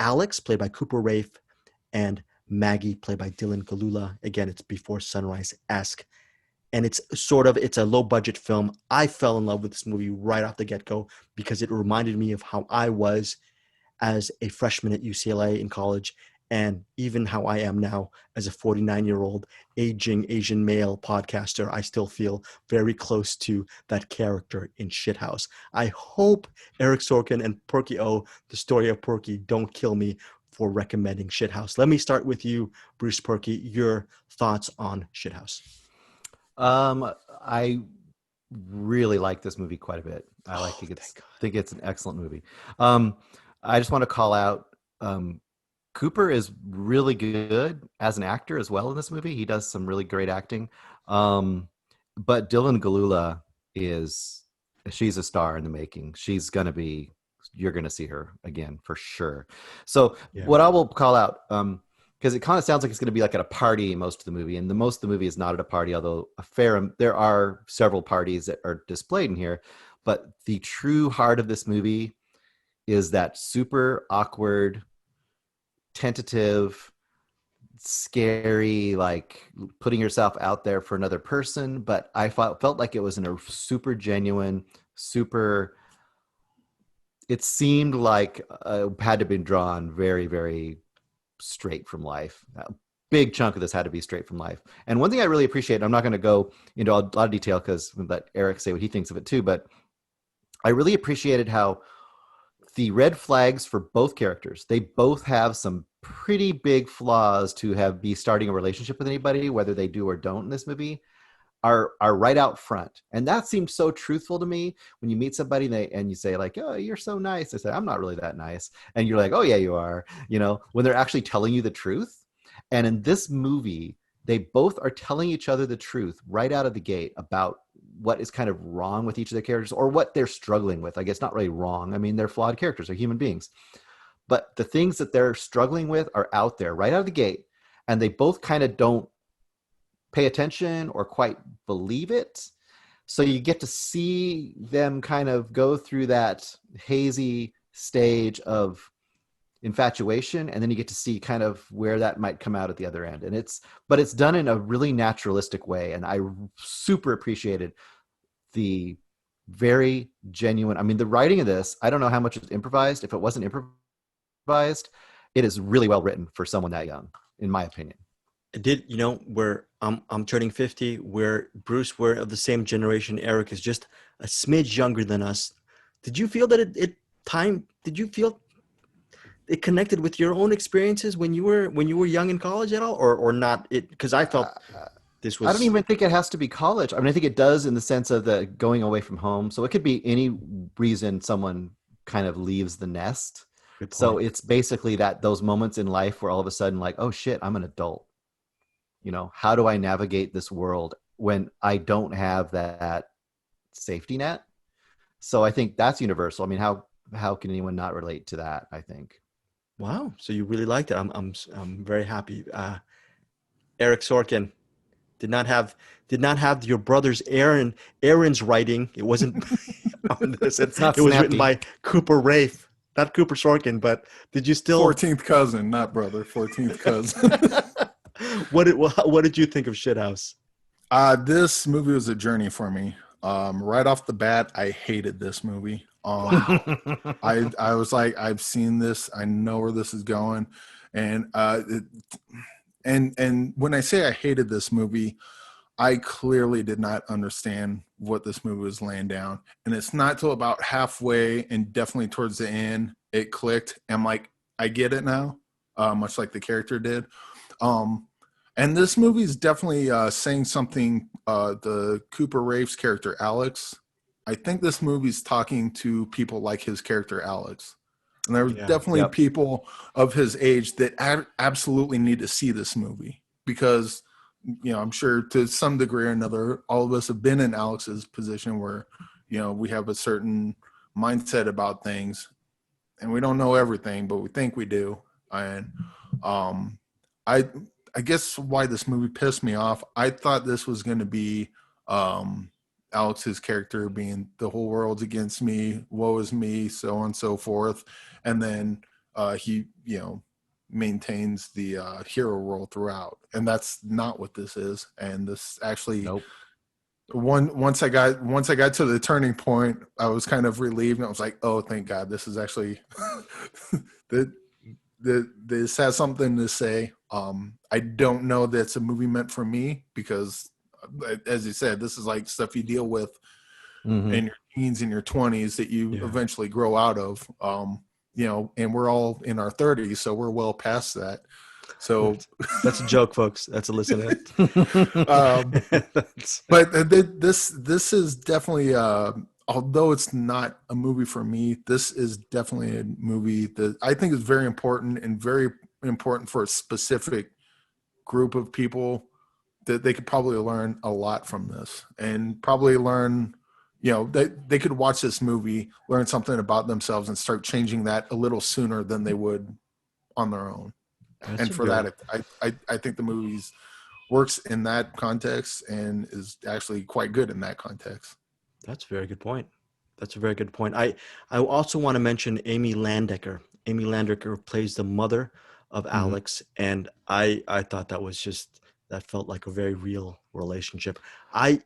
Alex, played by Cooper Raiff, and Maggie, played by Dylan Galula. Again, it's Before Sunrise-esque. And it's a low budget film. I fell in love with this movie right off the get-go because it reminded me of how I was as a freshman at UCLA in college, and even how I am now as a 49-year-old aging Asian male podcaster. I still feel very close to that character in Shithouse. I hope Eric Sorkin and Riki-Oh, the story of Perky, don't kill me for recommending Shithouse. Let me start with you, Bruce Perky. Your thoughts on Shithouse? I really like this movie quite a bit. I think it's an excellent movie. I just want to call out Cooper is really good as an actor as well in this movie. He does some really great acting. But Dylan Galula she's a star in the making. You're going to see her again for sure. So what I will call out, because it kind of sounds like it's going to be like at a party most of the movie, and most of the movie is not at a party, although there are several parties that are displayed in here. But the true heart of this movie is that super awkward, tentative, scary, like putting yourself out there for another person. But I felt like it was in a super genuine, it seemed like had to be drawn very, very straight from life. A big chunk of this had to be straight from life. And one thing I really appreciate, I'm not going to go into a lot of detail because we'll let Eric say what he thinks of it too, but I really appreciated how the red flags for both characters, they both have some pretty big flaws to be starting a relationship with anybody, whether they do or don't in this movie. are right out front. And that seems so truthful to me. When you meet somebody and you say like, oh, you're so nice. They say, I'm not really that nice. And you're like, oh yeah, you are, when they're actually telling you the truth. And in this movie, they both are telling each other the truth right out of the gate about what is kind of wrong with each of their characters, or what they're struggling with. I guess not really wrong. I mean, they're flawed characters, they're human beings. But the things that they're struggling with are out there right out of the gate. And they both kind of don't pay attention or quite believe it. So you get to see them kind of go through that hazy stage of infatuation, and then you get to see kind of where that might come out at the other end. And it's done in a really naturalistic way, and I super appreciated the very genuine. I mean, the writing of this, I don't know how much is improvised. If it wasn't improvised, it is really well written for someone that young, in my opinion. Did where I'm turning 50, where Bruce, we're of the same generation. Eric is just a smidge younger than us. Did you feel that did you feel it connected with your own experiences when you were young in college at all, or not? Because I felt this was. I don't even think it has to be college. I mean, I think it does in the sense of the going away from home. So it could be any reason someone kind of leaves the nest. So it's basically those moments in life where all of a sudden, like, oh shit, I'm an adult. How do I navigate this world when I don't have that safety net? So I think that's universal. I mean, how can anyone not relate to that? I think. Wow. So you really liked it. I'm very happy. Eric Sorkin did not have your brother's Aaron's writing. It wasn't on this. It's not it was snappy. written by Cooper Rafe, not Cooper Sorkin. But did you still 14th cousin, not brother, 14th cousin. What did you think of Shithouse? This movie was a journey for me. Right off the bat, I hated this movie. I was like, I've seen this. I know where this is going. And and when I say I hated this movie, I clearly did not understand what this movie was laying down. And it's not till about halfway and definitely towards the end, it clicked. I'm like, I get it now, much like the character did. And this movie is definitely saying something. The Cooper Rafe's character, Alex, I think this movie's talking to people like his character, Alex. And there's definitely people of his age that absolutely need to see this movie because, I'm sure to some degree or another, all of us have been in Alex's position where, we have a certain mindset about things and we don't know everything, but we think we do. And I guess why this movie pissed me off, I thought this was going to be Alex's character being the whole world's against me, woe is me, so on and so forth. And then he, maintains the hero role throughout. And that's not what this is. And this actually, nope. Once I got to the turning point, I was kind of relieved. And I was like, oh, thank God, this is actually this has something to say. I don't know that it's a movie meant for me because, as you said, this is like stuff you deal with in your teens and your 20s that you eventually grow out of. And we're all in our 30s, so we're well past that. So that's a joke, folks. That's a listen in. But this is definitely, although it's not a movie for me, this is definitely a movie that I think is very important and very important for a specific group of people that they could probably learn a lot from this and probably learn, they could watch this movie, learn something about themselves and start changing that a little sooner than they would on their own. And for that, I think the movie works in that context and is actually quite good in that context. That's a very good point. I also want to mention Amy Landecker. Amy Landecker plays the mother of Alex, and I thought that felt like a very real relationship.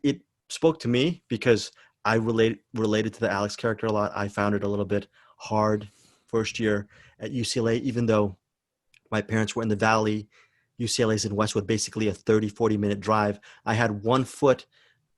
It spoke to me because I related to the Alex character a lot. I found it a little bit hard first year at UCLA, even though my parents were in the Valley. UCLA's in Westwood, basically a 30-40 minute drive. I had one foot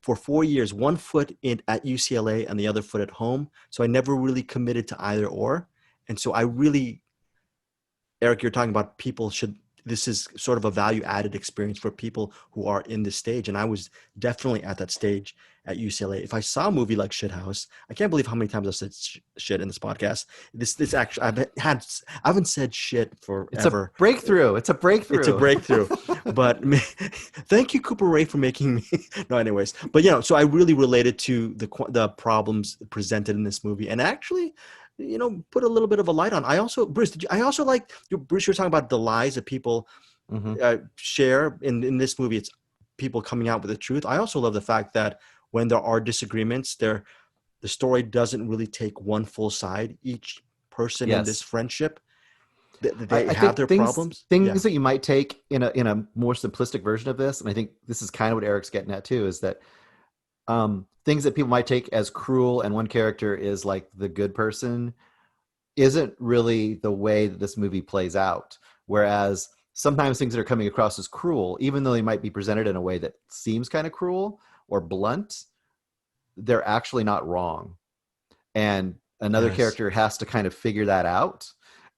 for 4 years, one foot at UCLA and the other foot at home. So I never really committed to either or. And so Eric, you're talking about people should this is sort of a value added experience for people who are in this stage. And I was definitely at that stage at UCLA. If I saw a movie like Shithouse, I can't believe how many times I've said shit in this podcast. This actually, I haven't said shit It's a forever. breakthrough. It's a breakthrough. It's a breakthrough. But thank you, Cooper Ray, for making me. No, anyways. But so I really related to the problems presented in this movie, and actually, put a little bit of a light on. I also, Bruce, I also like Bruce. You were talking about the lies that people share in this movie. It's people coming out with the truth. I also love the fact that when there are disagreements, the story doesn't really take one full side. Each person in this friendship, they I have think their problems. Things that you might take in a more simplistic version of this, and I think this is kind of what Eric's getting at too, is that things that people might take as cruel and one character is like the good person isn't really the way that this movie plays out. Whereas sometimes things that are coming across as cruel, even though they might be presented in a way that seems kind of cruel or blunt, they're actually not wrong. And another character has to kind of figure that out.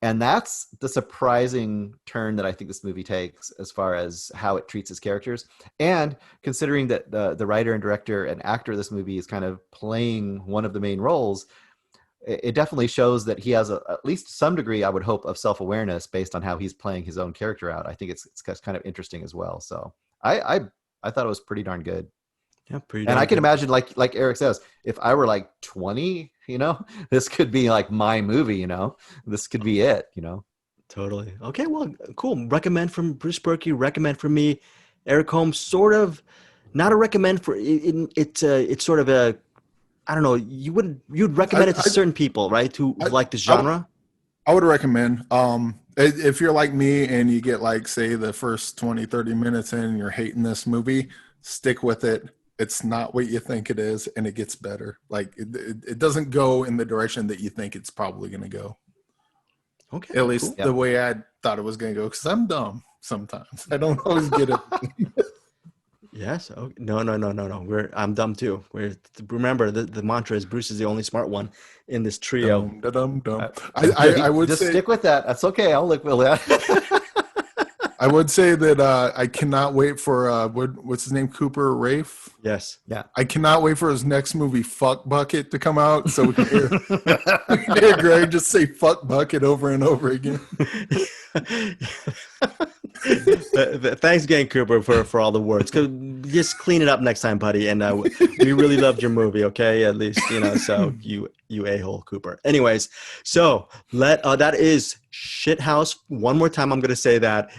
And that's the surprising turn that I think this movie takes as far as how it treats its characters. And considering that the writer and director and actor of this movie is kind of playing one of the main roles, it definitely shows that he has at least some degree, I would hope, of self-awareness based on how he's playing his own character out. I think it's kind of interesting as well. So I thought it was pretty darn good. Yeah, pretty. And I can imagine, like Eric says, if I were like 20, this could be like my movie. This could be it. Totally. Okay. Well, cool. Recommend from Bruce Berkey. Recommend from me, Eric Holmes. Sort of, not a recommend for it. It's sort of a. I don't know. You'd recommend it to certain people, right? Who like this genre. I would recommend. If you're like me and you get like, say, the first 20, 30 minutes in and you're hating this movie, stick with it. It's not what you think it is, and it gets better. Like it doesn't go in the direction that you think it's probably going to go. Okay. At least the way I thought it was going to go, because I'm dumb sometimes. I don't always get it. Yes. Okay. No. I'm dumb too. Remember the mantra is Bruce is the only smart one in this trio. Dumb. I would just say, stick with that. That's okay. I'll live with that. I would say that I cannot wait for what's his name, Cooper Rafe. Yes. Yeah. I cannot wait for his next movie, Fuck Bucket, to come out, so we can hear Greg just say "fuck bucket" over and over again. Thanks again, Cooper, for all the words. Just clean it up next time, buddy. And we really loved your movie. Okay, at least So you a-hole, Cooper. Anyways, so that is Shithouse. One more time, I'm going to say that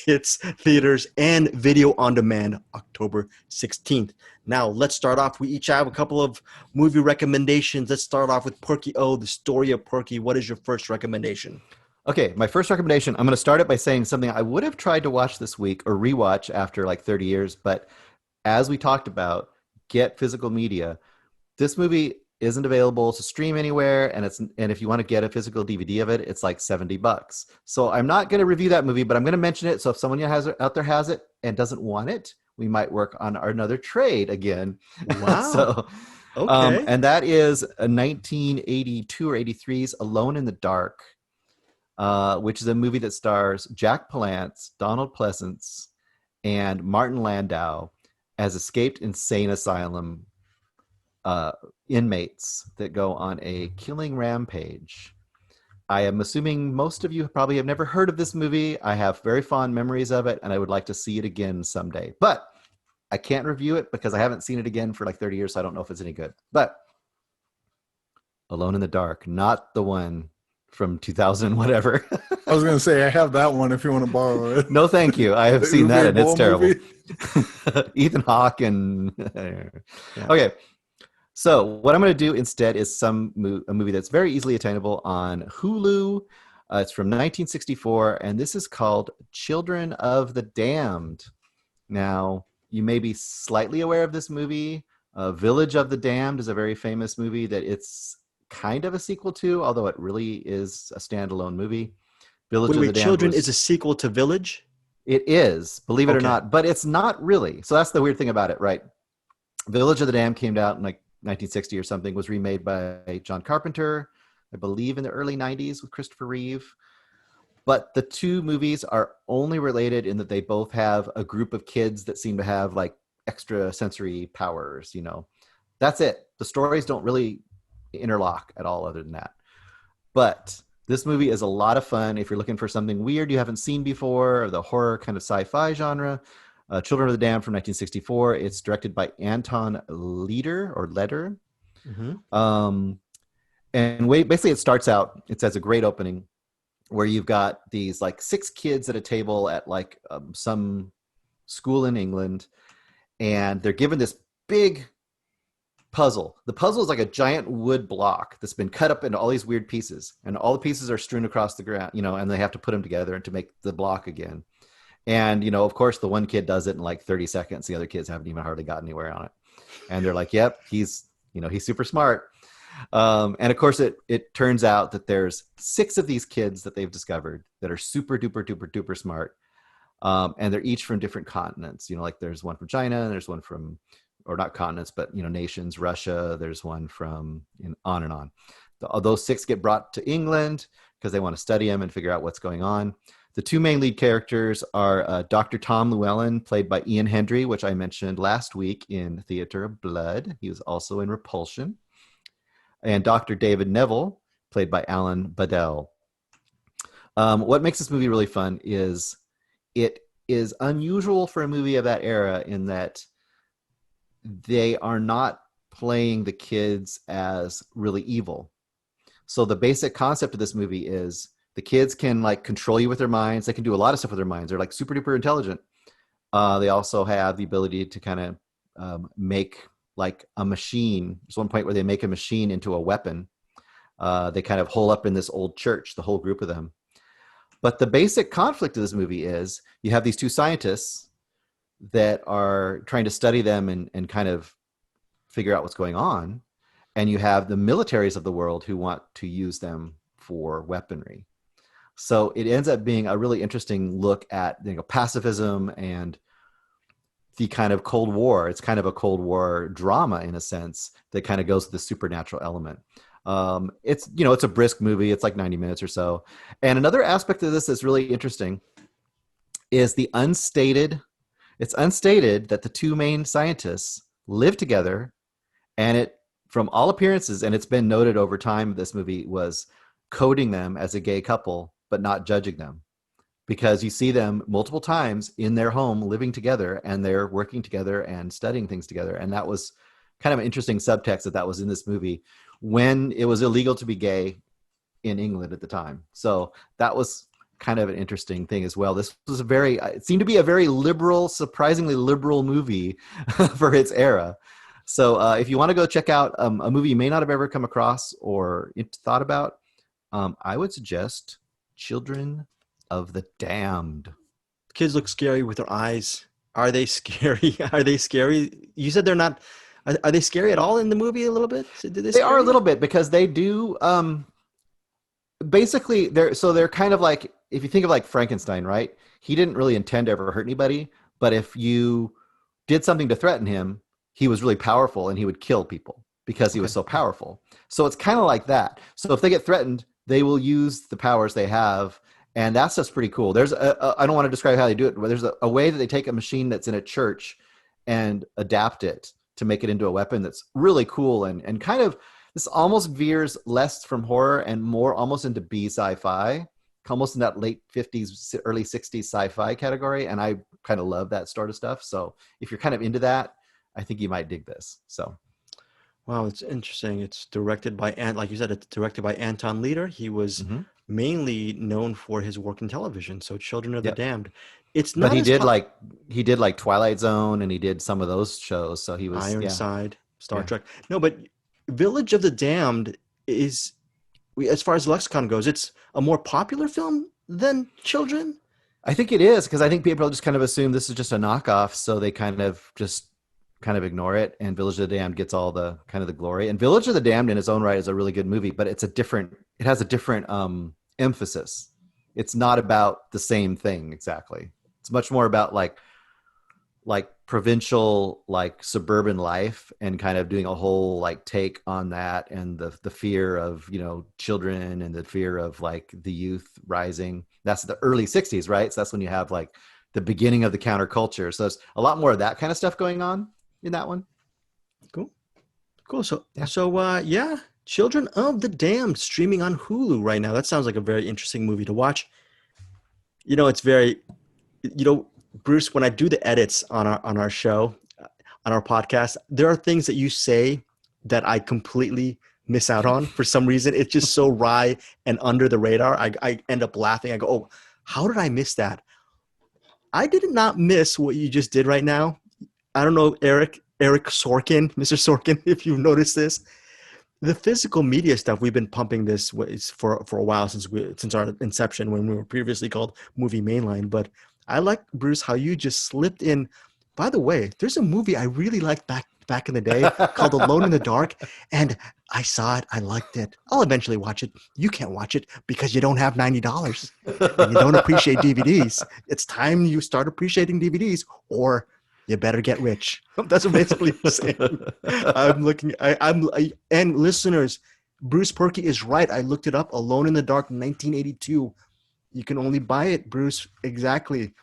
it's theaters and video on demand October 16th. Now let's start off. We each have a couple of movie recommendations. Let's start off with Riki-Oh, the story of Porky. What is your first recommendation? Okay, my first recommendation, I'm going to start it by saying something I would have tried to watch this week or rewatch after like 30 years. But as we talked about, get physical media. This movie isn't available to stream anywhere. And if you want to get a physical DVD of it, it's like $70. So I'm not going to review that movie, but I'm going to mention it. So if someone out there has it and doesn't want it, we might work on another trade again. Wow. Okay. And that is a 1982 or 83's Alone in the Dark. Which is a movie that stars Jack Palance, Donald Pleasance, and Martin Landau as escaped insane asylum inmates that go on a killing rampage. I am assuming most of you probably have never heard of this movie. I have very fond memories of it, and I would like to see it again someday. But I can't review it because I haven't seen it again for like 30 years, so I don't know if it's any good. But Alone in the Dark, not the one from 2000 whatever. I was going to say, I have that one if you want to borrow it. No, thank you. I have seen that and it's terrible. Movie. Ethan Hawke and Okay. So what I'm going to do instead is a movie that's very easily attainable on Hulu. It's from 1964, and this is called Children of the Damned. Now, you may be slightly aware of this movie. Village of the Damned is a very famous movie that it's kind of a sequel to, although it really is a standalone movie. Village of the Damned Children is a sequel to Village? It is, believe it or not, but it's not really. So that's the weird thing about it, right? Village of the Damned came out in like 1960 or something, was remade by John Carpenter, I believe in the early 90s with Christopher Reeve. But the two movies are only related in that they both have a group of kids that seem to have like extra sensory powers, you know. That's it. The stories don't really interlock at all other than that. But this movie is a lot of fun if you're looking for something weird you haven't seen before, or the horror kind of sci-fi genre. Children of the Damned from 1964. It's directed by Anton Leder or Leder. Um, and basically it starts out, it says a great opening where you've got these like 6 kids at a table at like some school in England, and they're given this big puzzle. The puzzle is like a giant wood block that's been cut up into all these weird pieces, and all the pieces are strewn across the ground, you know, and they have to put them together and to make the block again. And, you know, of course, the one kid does it in like 30 seconds. The other kids haven't even hardly got anywhere on it. And they're like, yep, he's super smart. And of course, it turns out that there's 6 of these kids that they've discovered that are super duper duper duper smart. And they're each from different continents. You know, like there's one from China, and there's one from, or not continents, but, you know, nations, Russia. There's one from, on and on. Those 6 get brought to England because they want to study them and figure out what's going on. The 2 main lead characters are Dr. Tom Llewellyn, played by Ian Hendry, which I mentioned last week in Theater of Blood. He was also in Repulsion. And Dr. David Neville, played by Alan Badell. What makes this movie really fun is it is unusual for a movie of that era in that they are not playing the kids as really evil. So the basic concept of this movie is the kids can like control you with their minds. They can do a lot of stuff with their minds. They're like super duper intelligent. They also have the ability to kind of make like a machine. There's one point where they make a machine into a weapon. They kind of hole up in this old church, the whole group of them. But the basic conflict of this movie is you have these 2 scientists that are trying to study them and kind of figure out what's going on. And you have the militaries of the world who want to use them for weaponry. So it ends up being a really interesting look at, you know, pacifism and the kind of Cold War. It's kind of a Cold War drama in a sense that kind of goes with the supernatural element. It's, you know, it's a brisk movie. It's like 90 minutes or so. And another aspect of this that's really interesting is it's unstated that the 2 main scientists live together, and it, from all appearances, and it's been noted over time, this movie was coding them as a gay couple, but not judging them, because you see them multiple times in their home living together, and they're working together and studying things together. And that was kind of an interesting subtext that was in this movie when it was illegal to be gay in England at the time. So that was kind of an interesting thing as well. This was it seemed to be a very liberal, surprisingly liberal movie for its era. So if you want to go check out a movie you may not have ever come across or thought about, I would suggest Children of the Damned. Kids look scary with their eyes. Are they scary? Are they scary? You said they're not. Are they scary at all in the movie a little bit? They are a little bit, because they do basically they're kind of like, if you think of like Frankenstein, right? He didn't really intend to ever hurt anybody, but if you did something to threaten him, he was really powerful and he would kill people because he was so powerful. So it's kind of like that. So if they get threatened, they will use the powers they have. And that's just pretty cool. There's I don't want to describe how they do it, but there's a way that they take a machine that's in a church and adapt it to make it into a weapon that's really cool. And kind of, this almost veers less from horror and more almost into B sci-fi, almost in that late 50s, early 60s sci-fi category. And I kind of love that sort of stuff. So if you're kind of into that, I think you might dig this. So. Wow, it's interesting. It's directed by, like you said, it's directed by Anton Leder. He was mainly known for his work in television. So Children of the Damned. It's not. But he did like Twilight Zone, and he did some of those shows. So he was Ironside, Star Trek. No, but Village of the Damned is, as far as lexicon goes, it's a more popular film than Children. I think it is, because I think people just kind of assume this is just a knockoff, so they kind of ignore it, and Village of the Damned gets all the kind of the glory. And Village of the Damned in its own right is a really good movie, but it has a different emphasis. It's not about the same thing exactly. It's much more about like provincial, like suburban life, and kind of doing a whole like take on that, and the fear of, you know, children, and the fear of like the youth rising. That's the early 60s, right? So that's when you have like the beginning of the counterculture. So there's a lot more of that kind of stuff going on in that one. Cool. Cool. So, Yeah. yeah, Children of the Damned streaming on Hulu right now. That sounds like a very interesting movie to watch. You know, it's very, you know, Bruce, when I do the edits on our show, on our podcast, there are things that you say that I completely miss out on for some reason. It's just so wry and under the radar. I end up laughing. I go, oh, how did I miss that? I did not miss what you just did right now. I don't know, Eric Sorkin, Mr. Sorkin, if you've noticed this. The physical media stuff, we've been pumping this for a while since our inception, when we were previously called Movie Mainline. But I like, Bruce, how you just slipped in. By the way, there's a movie I really liked back in the day called Alone in the Dark, and I saw it. I liked it. I'll eventually watch it. You can't watch it because you don't have $90 and you don't appreciate DVDs. It's time you start appreciating DVDs, or you better get rich. That's what basically I'm saying. And listeners, Bruce Perky is right. I looked it up. Alone in the Dark, 1982. You can only buy it, Bruce, exactly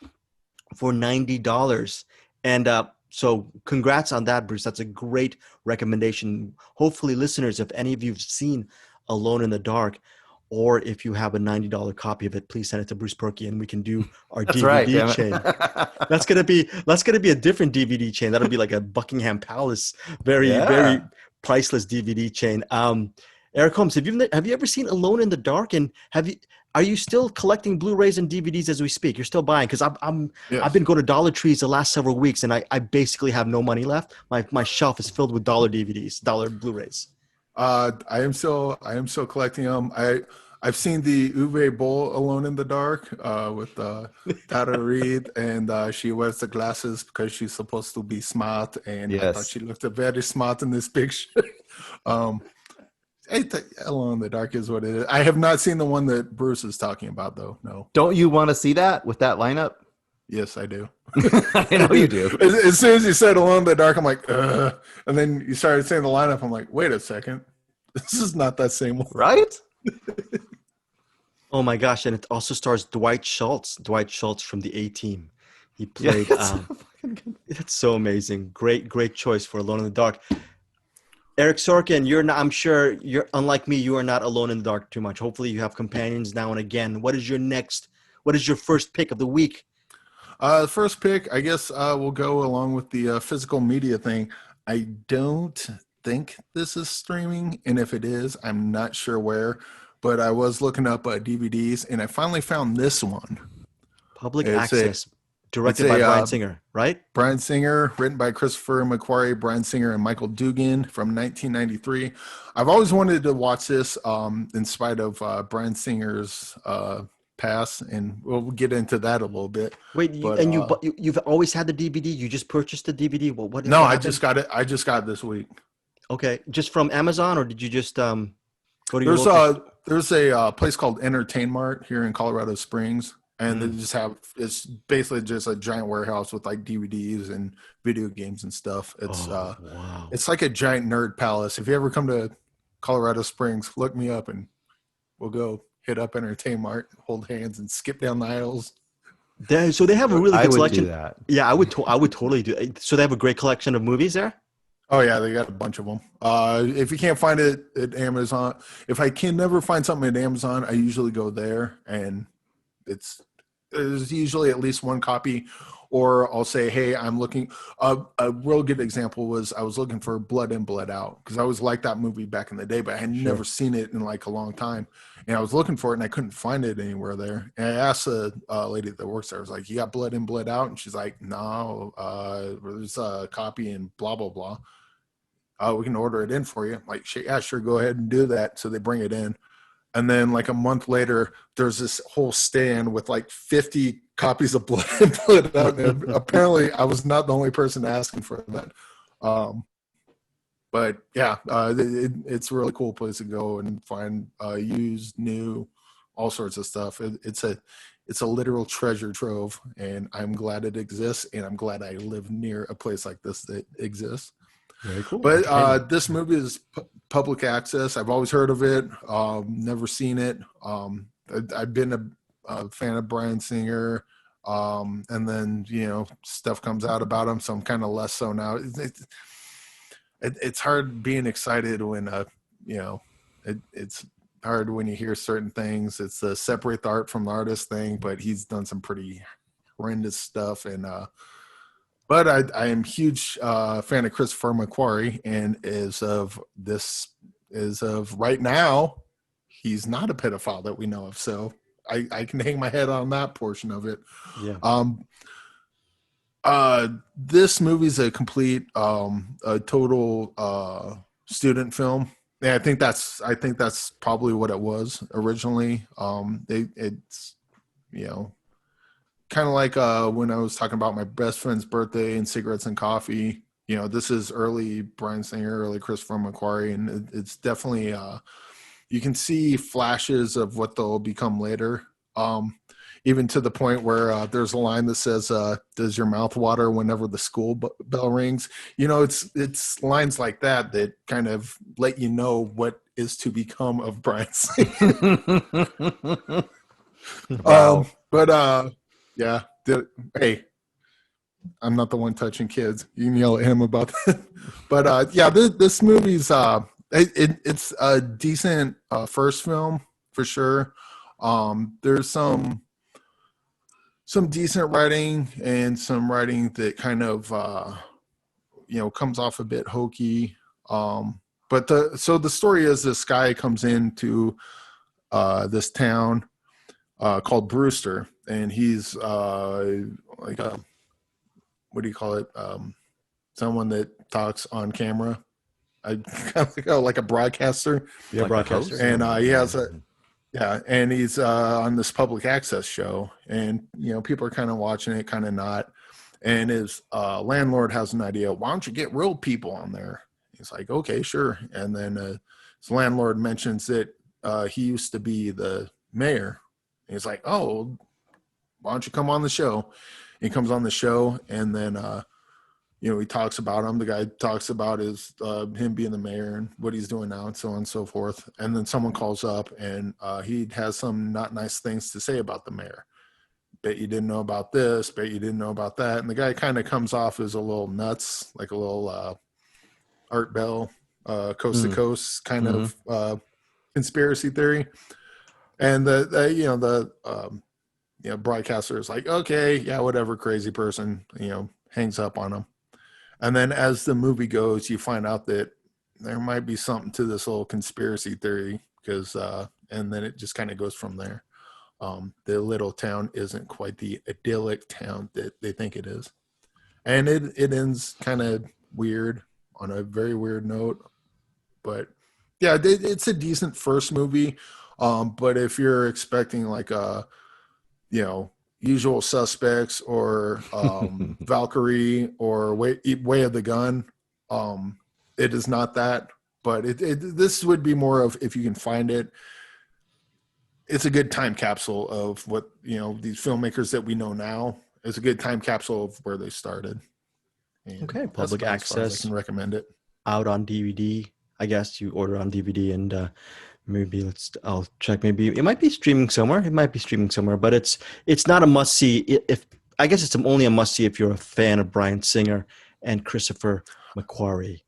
for $90. And so congrats on that, Bruce. That's a great recommendation. Hopefully, listeners, if any of you've seen Alone in the Dark, or if you have a $90 copy of it, please send it to Bruce Perky, and we can do our That's DVD right, damn it. chain. That's gonna be a different DVD chain. That'll be like a Buckingham Palace, very Yeah. very priceless DVD chain. Eric Holmes, have you ever seen Alone in the Dark? And are you still collecting Blu-rays and DVDs as we speak? You're still buying? Because Yes. I've been going to Dollar Trees the last several weeks, and I basically have no money left. My shelf is filled with dollar DVDs, dollar Blu-rays. I am still collecting them. I've seen the Uwe Boll Alone in the Dark with Tara Reid, and she wears the glasses because she's supposed to be smart, and I thought Yes. she looked very smart in this picture. Alone in the Dark is what it is. I have not seen the one that Bruce is talking about, though. No. Don't you want to see that with that lineup? Yes, I do. I know you do. As soon as you said Alone in the Dark, I'm like, ugh. And then you started saying the lineup. I'm like, wait a second. This is not that same one. Right? Oh my gosh! And it also stars Dwight Schultz. Dwight Schultz from the A-Team. He played. it's so fucking good. That's so amazing. Great choice for Alone in the Dark. Eric Sorkin, you're not. I'm sure you're unlike me. You are not alone in the dark too much. Hopefully, you have companions now and again. What is your first pick of the week? The first pick, I guess, will go along with the physical media thing. I don't think this is streaming, and if it is, I'm not sure where. But I was looking up DVDs, and I finally found this one. Public It's access, directed by Bryan Singer, right? Bryan Singer, written by Christopher McQuarrie, Bryan Singer, and Michael Dugan from 1993. I've always wanted to watch this in spite of Bryan Singer's pass, and we'll get into that a little bit. Wait, But, you've always had the DVD? You just purchased the DVD? Well, what? No, what I happened? just got it. I just got it this week. Okay, just from Amazon, or did you just go to your local? There's a place called Entertain Mart here in Colorado Springs, and they just it's basically just a giant warehouse with like DVDs and video games and stuff. It's wow. it's like a giant nerd palace. If you ever come to Colorado Springs, look me up and we'll go hit up Entertain Mart, hold hands, and skip down the aisles. So they have a really I good would selection. do that. Yeah, I would totally do it. So they have a great collection of movies there? Oh yeah, they got a bunch of them. If you can't find it at Amazon, if I can never find something at Amazon, I usually go there, and there's usually at least one copy. Or I'll say, hey, I'm looking. A real good example was I was looking for Blood In, Blood Out, because I always liked that movie back in the day, but I had never seen it in like a long time. And I was looking for it, and I couldn't find it anywhere there. And I asked a lady that works there, I was like, you got Blood In, Blood Out? And she's like, no, there's a copy and blah, blah, blah. We can order it in for you. I'm like, yeah, sure, go ahead and do that. So they bring it in. And then like a month later, there's this whole stand with like 50 copies of Blood In, Blood Out. And apparently I was not the only person asking for that. But yeah, it's a really cool place to go and find used, new, all sorts of stuff. it's a literal treasure trove, and I'm glad it exists, and I'm glad I live near a place like this that exists. Very cool. But this movie is public access. I've always heard of it, never seen it. I've been a fan of Bryan Singer, and then stuff comes out about him, so I'm kind of less so now. It's hard being excited when it's hard when you hear certain things. It's the separate the art from the artist thing, but he's done some pretty horrendous stuff. And but I am huge fan of Christopher McQuarrie, and as of right now, he's not a pedophile that we know of. So I can hang my head on that portion of it. Yeah. This movie's a complete a total student film. Yeah, I think that's probably what it was originally. It's kind of like when I was talking about my best friend's birthday and cigarettes and coffee. This is early Bryan Singer, early Christopher McQuarrie, and it's definitely you can see flashes of what they'll become later. Even to the point where there's a line that says, does your mouth water whenever the school bell rings? It's lines like that kind of let you know what is to become of Bryan Singer. Wow. Yeah. Hey, I'm not the one touching kids. You can yell at him about that. But this movie's it's a decent first film for sure. There's some decent writing and some writing that kind of comes off a bit hokey. But the story is this guy comes into this town called Brewster, and he's like a, what do you call it? Someone that talks on camera. I kind of like a broadcaster. Yeah, Like broadcaster. And he has and he's on this public access show, and people are kind of watching it, kind of not. And his landlord has an idea. Why don't you get real people on there? He's like, okay, sure. And then his landlord mentions that he used to be the mayor. And he's like, oh, why don't you come on the show? He comes on the show, and then he talks about him. The guy talks about him being the mayor and what he's doing now, and so on and so forth. And then someone calls up, and he has some not nice things to say about the mayor. Bet you didn't know about this. Bet you didn't know about that. And the guy kind of comes off as a little nuts, like a little Art Bell, coast to coast kind of conspiracy theory. And the broadcaster is like, okay, yeah, whatever, crazy person, hangs up on him. And then as the movie goes, you find out that there might be something to this little conspiracy theory, because and then it just kind of goes from there. The little town isn't quite the idyllic town that they think it is. And it ends kind of weird on a very weird note. But yeah, it's a decent first movie. But if you're expecting like a, Usual Suspects or Valkyrie or Way of the Gun, it is not that. But this would be more of, if you can find it, it's a good time capsule of what these filmmakers that we know now. It's a good time capsule of where they started. And Okay, that's public about as far as access. I can recommend it. Out on DVD. I guess you order on DVD, and maybe I'll check. Maybe it might be streaming somewhere. But it's not a must see. If I guess it's only a must see if you're a fan of Bryan Singer and Christopher McQuarrie,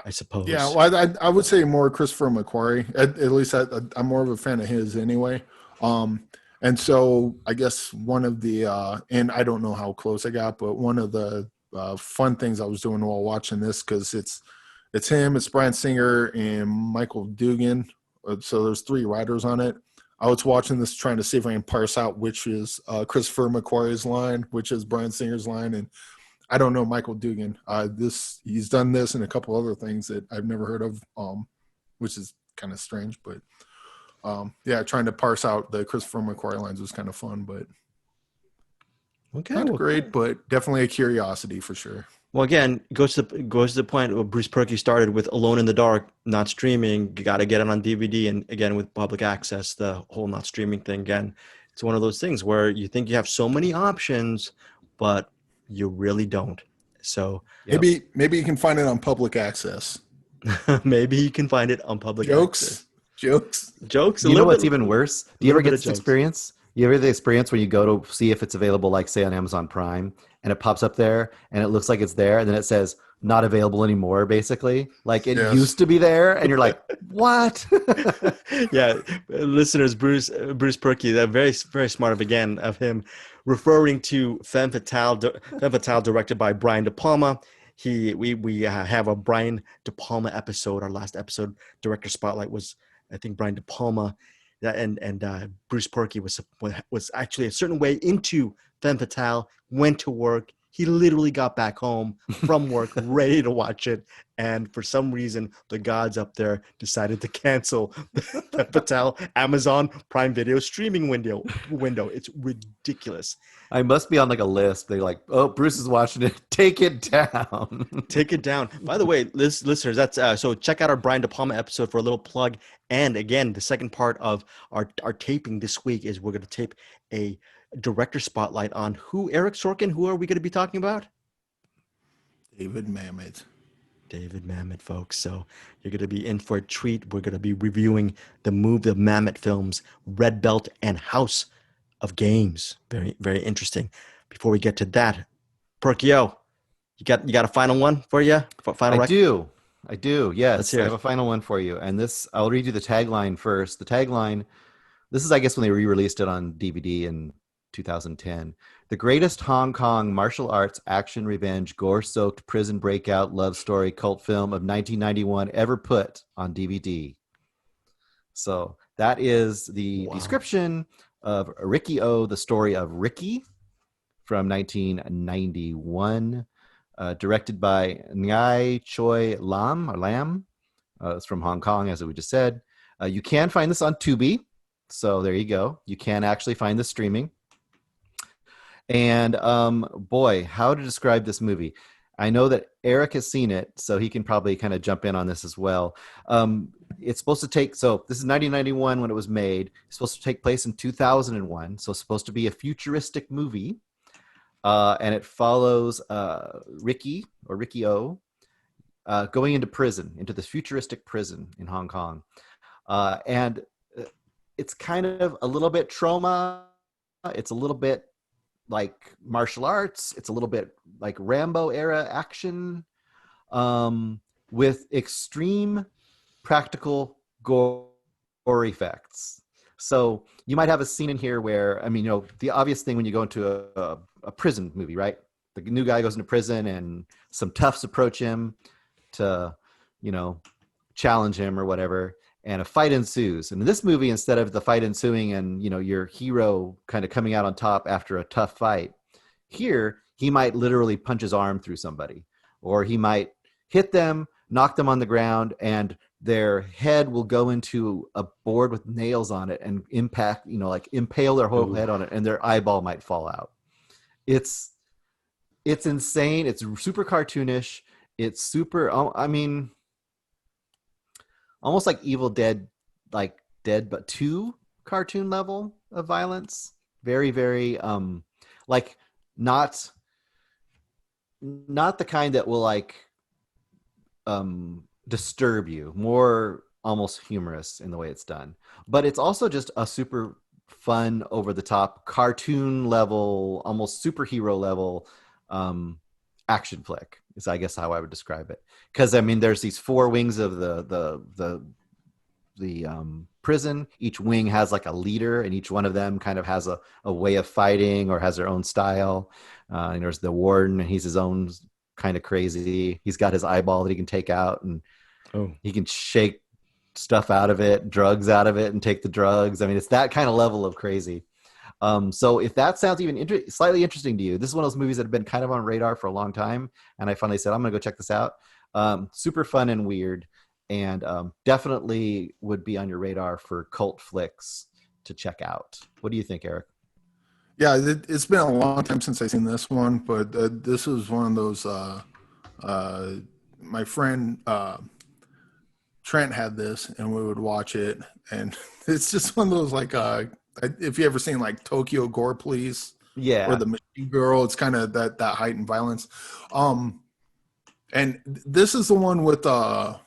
I suppose. Yeah, well, I would say more Christopher McQuarrie. At least I'm more of a fan of his anyway. And so I guess one of the and I don't know how close I got, but one of the fun things I was doing while watching this, because it's him, it's Bryan Singer and Michael Dugan. So there's 3 writers on it. I was watching this trying to see if I can parse out which is Christopher McQuarrie's line, which is Bryan Singer's line, and I don't know Michael Dugan. He's done this and a couple other things that I've never heard of, which is kind of strange. But trying to parse out the Christopher McQuarrie lines was kind of fun, but not great, but definitely a curiosity for sure. Well, again, goes to the point where Bruce Perky started with Alone in the Dark, not streaming. You got to get it on DVD, and again with public access, the whole not streaming thing. Again, It's one of those things where you think you have so many options, but you really don't. So Yep. Maybe you can find it on public access. maybe you can find it on public access. Jokes. Jokes, a You know little what's bit, even worse? a Do you ever little bit get of this jokes. experience? You ever the experience when you go to see if it's available, like say on Amazon Prime, and it pops up there and it looks like it's there, and then it says not available anymore, basically? Like it Yes. used to be there, and you're like, what? Yeah, listeners, Bruce Perky, that very smart of him, referring to Femme Fatale, directed by Brian De Palma. We have a Brian De Palma episode. Our last episode, director spotlight, was, I think, Brian De Palma. Yeah, and Bruce Perky was actually a certain way into Femme Fatale. Went to work. He literally got back home from work, ready to watch it, and for some reason, the gods up there decided to cancel the Femme Fatale Amazon Prime Video streaming window. It's ridiculous. I must be on like a list. They like, oh, Bruce is watching it. Take it down. Take it down. By the way, listeners, that's so check out our Brian De Palma episode for a little plug. And again, the second part of our taping this week is we're going to tape a director spotlight on who, Eric Sorkin. Who are we going to be talking about? David Mamet. David Mamet, folks. So you're going to be in for a treat. We're going to be reviewing the Mamet films, Red Belt and House of Games. Very, very interesting. Before we get to that, Perkio, you got a final one for you? Final I rec? do. Yes, Let's hear I have it. a final one for you. And this, I'll read you the tagline first. The tagline, this is, I guess, when they re-released it on DVD in 2010. The greatest Hong Kong martial arts action revenge gore-soaked prison breakout love story cult film of 1991 ever put on DVD. So that is the description of Riki-Oh, the story of Riki from 1991. Directed by Ngai Choi Lam. It's from Hong Kong, as we just said. You can find this on Tubi. So there you go. You can actually find this streaming. And boy, how to describe this movie. I know that Eric has seen it, so he can probably kind of jump in on this as well. It's supposed to take, so this is 1991 when it was made. It's supposed to take place in 2001. So it's supposed to be a futuristic movie. And it follows Riki-Oh, going into prison, into this futuristic prison in Hong Kong. And it's kind of a little bit trauma. It's a little bit like martial arts. It's a little bit like Rambo era action, with extreme practical gore effects. So you might have a scene in here where, I mean, you know, the obvious thing when you go into a prison movie, right? The new guy goes into prison and some toughs approach him to, you know, challenge him or whatever. And a fight ensues. And in this movie, instead of the fight ensuing and, you know, your hero kind of coming out on top after a tough fight, here he might literally punch his arm through somebody, or he might hit them, knock them on the ground, and their head will go into a board with nails on it and impact, you know, like impale their whole head on it, and their eyeball might fall out. It's insane. It's super cartoonish. It's super, I mean, almost like Evil Dead, like Dead but 2 cartoon level of violence. Very, very like not the kind that will like disturb you. More almost humorous in the way it's done. But it's also just a super fun, over the top cartoon level, almost superhero level action flick is, I guess, how I would describe it. Because I mean, there's these 4 wings of the prison. Each wing has like a leader, and each one of them kind of has a way of fighting or has their own style. And there's the warden, and he's his own kind of crazy. He's got his eyeball that he can take out, and he can shake stuff out of it, drugs out of it, and take the drugs. I mean, it's that kind of level of crazy. So if that sounds even slightly interesting to you, this is one of those movies that have been kind of on radar for a long time. And I finally said, I'm going to go check this out. Super fun and weird, and definitely would be on your radar for cult flicks to check out. What do you think, Eric? Yeah, it's been a long time since I've seen this one, but this was one of those, my friend Trent had this, and we would watch it. And it's just one of those like if you ever seen like Tokyo Gore Police or Yeah. The Machine Girl, it's kind of that heightened violence. And this is the one with I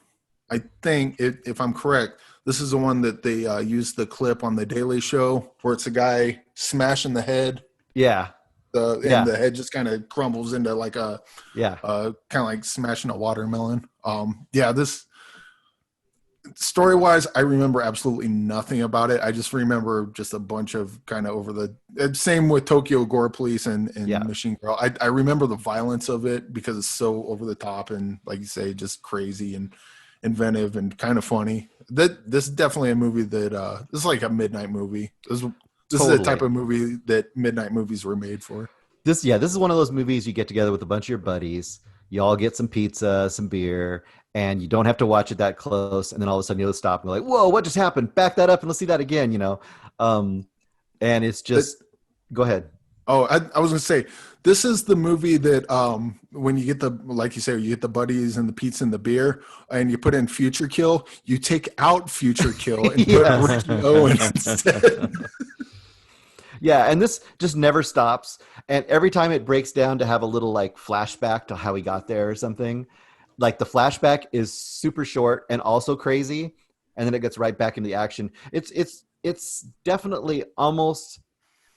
think if I'm correct, this is the one that they used the clip on the Daily Show where it's a guy smashing the head, Yeah. and the head just kind of crumbles into like a Yeah. kind of like smashing a watermelon. This story wise, I remember absolutely nothing about it. I just remember just a bunch of kind of over the same with Tokyo Gore Police and Machine Girl. I remember the violence of it because it's so over the top and, like you say, just crazy and inventive and kind of funny. This is definitely a movie that this is like a midnight movie. This is the type of movie that midnight movies were made for. This is one of those movies you get together with a bunch of your buddies. You all get some pizza, some beer, and you don't have to watch it that close. And then all of a sudden you'll stop and go like, "Whoa, what just happened? Back that up and let's see that again." And it's just go ahead. Oh, I was gonna say this is the movie that when you get like you say, you get the buddies and the pizza and the beer, and you put in Future Kill, you take out Future Kill and put Riki-Oh in instead. Yeah, and this just never stops. And every time it breaks down to have a little like flashback to how he got there or something, like the flashback is super short and also crazy, and then it gets right back into the action. It's definitely almost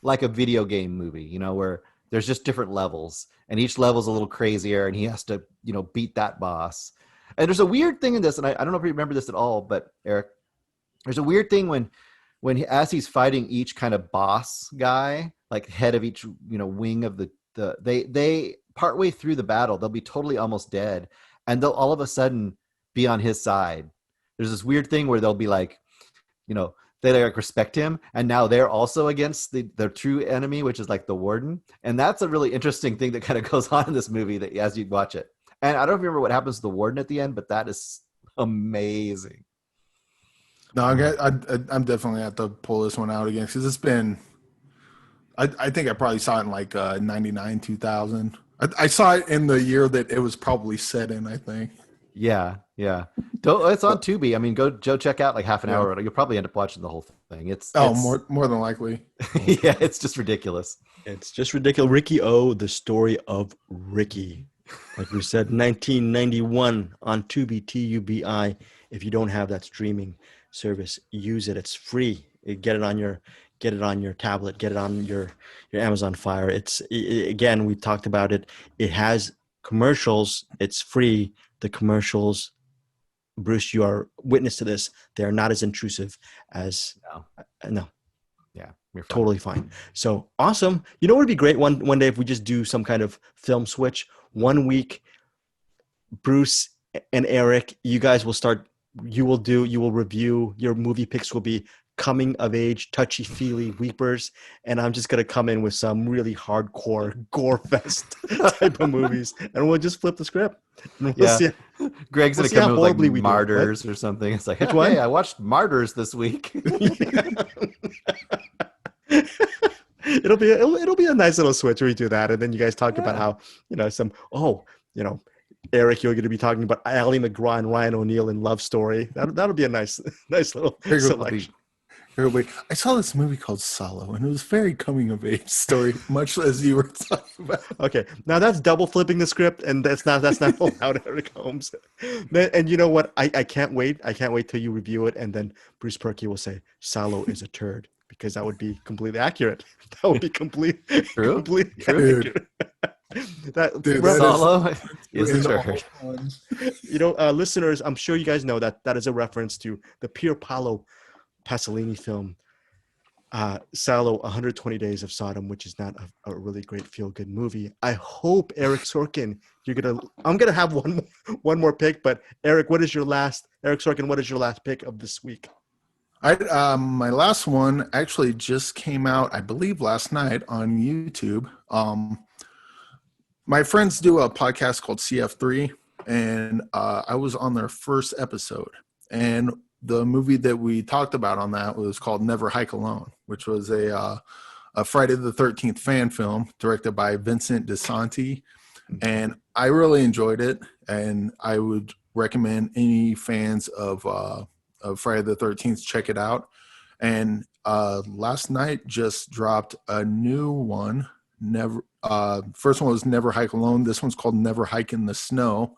like a video game movie, where there's just different levels, and each level's a little crazier, and he has to, beat that boss. And there's a weird thing in this, and I don't know if you remember this at all, but Eric, there's a weird thing as he's fighting each kind of boss guy, like head of each, wing of they partway through the battle, they'll be totally almost dead, and they'll all of a sudden be on his side. There's this weird thing where they'll be like, they like respect him, and now they're also against the true enemy, which is like the warden. And that's a really interesting thing that kind of goes on in this movie that as you watch it. And I don't remember what happens to the warden at the end, but that is amazing. No, I'm definitely have to pull this one out again because it's been. I think I probably saw it in like 99, 2000. I saw it in the year that it was probably set in, I think. Yeah. It's on Tubi. I mean, go check out like half an hour. You'll probably end up watching the whole thing. It's more than likely. Yeah, it's just ridiculous. It's just ridiculous. Riki-Oh, the story of Ricky. Like we said, 1991 on Tubi, Tubi. If you don't have that streaming service, use it. It's free. Get it on your tablet. Get it on your Amazon Fire. Again, we talked about it. It has commercials. It's free. The commercials, Bruce, you are witness to this. They are not as intrusive as no. Yeah, you're fine. Totally fine. So awesome. You know what would be great one day if we just do some kind of film switch. 1 week, Bruce and Eric, you guys will start. You will review. Your movie picks will be coming of age, touchy-feely weepers, and I'm just gonna come in with some really hardcore gore fest type of movies, and we'll just flip the script. And we'll see. Greg's gonna come in with like Martyrs or something. It's like, hey, I watched Martyrs this week. It'll be a nice little switch where we do that, and then you guys talk about how Eric, you're going to be talking about Ally McGraw and Ryan O'Neal in Love Story. That'll be a nice little selection. I saw this movie called Solo, and it was very coming of age story, much as you were talking about. Okay, now that's double flipping the script, and that's not allowed, Eric Holmes. And you know what? I can't wait. I can't wait till you review it, and then Bruce Perky will say Solo is a turd, because that would be completely accurate. That would be True. Accurate. Solo is a turd. Listeners, I'm sure you guys know that is a reference to the Pier Paolo Pasolini film, Salo, 120 Days of Sodom, which is not a really great feel-good movie. I hope, Eric Sorkin, I'm gonna have one more pick, but Eric Sorkin, what is your last pick of this week? My last one actually just came out, I believe, last night on YouTube. My friends do a podcast called CF3, and I was on their first episode, and the movie that we talked about on that was called Never Hike Alone, which was a Friday the 13th fan film directed by Vincent DeSanti. And I really enjoyed it. And I would recommend any fans of Friday the 13th check it out. And last night just dropped a new one. First one was Never Hike Alone. This one's called Never Hike in the Snow.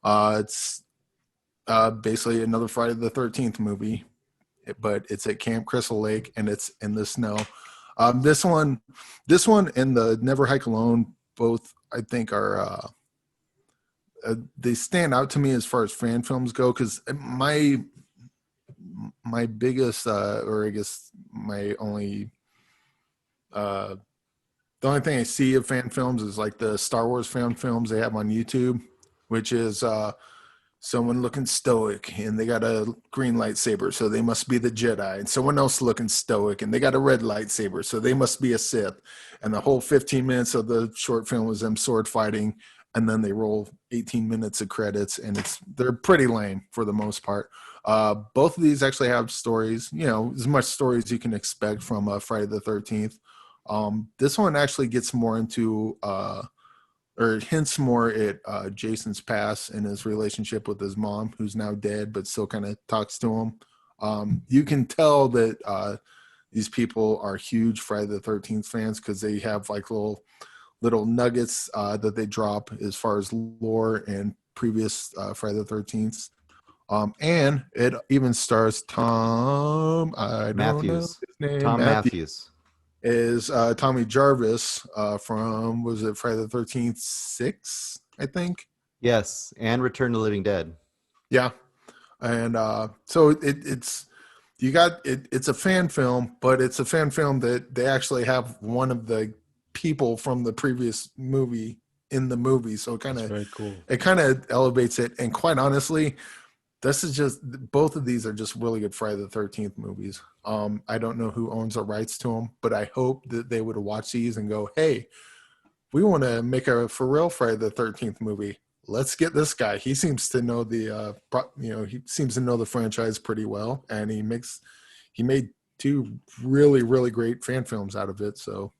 It's basically another Friday the 13th movie, but it's at Camp Crystal Lake and it's in the snow. This one and the Never Hike Alone both I think are they stand out to me as far as fan films go, because my biggest or I guess my only the only thing I see of fan films is like the Star Wars fan films they have on YouTube, which is someone looking stoic and they got a green lightsaber, so they must be the Jedi, and someone else looking stoic and they got a red lightsaber, so they must be a Sith. And the whole 15 minutes of the short film was them sword fighting, and then they roll 18 minutes of credits, and they're pretty lame for the most part. Both of these actually have stories, as much stories you can expect from Friday the 13th. This one actually gets more into or hints more at Jason's past and his relationship with his mom, who's now dead, but still kind of talks to him. You can tell that these people are huge Friday the 13th fans, because they have like little nuggets that they drop as far as lore and previous Friday the 13th. And it even stars Tom, I don't know his name. Tom Matthews. Is Tommy Jarvis from, was it Friday the 13th 6, I think? Yes, and Return to the Living Dead. Yeah. And so it's you got it's a fan film, but it's a fan film that they actually have one of the people from the previous movie in the movie. So Very cool. it kind of elevates it. And quite honestly, this is just, both of these are just really good Friday the 13th movies. I don't know who owns the rights to them, but I hope that they would watch these and go, hey, we want to make a for real Friday the 13th movie. Let's get this guy. He seems to know he seems to know the franchise pretty well, and he made 2 really, really great fan films out of it. So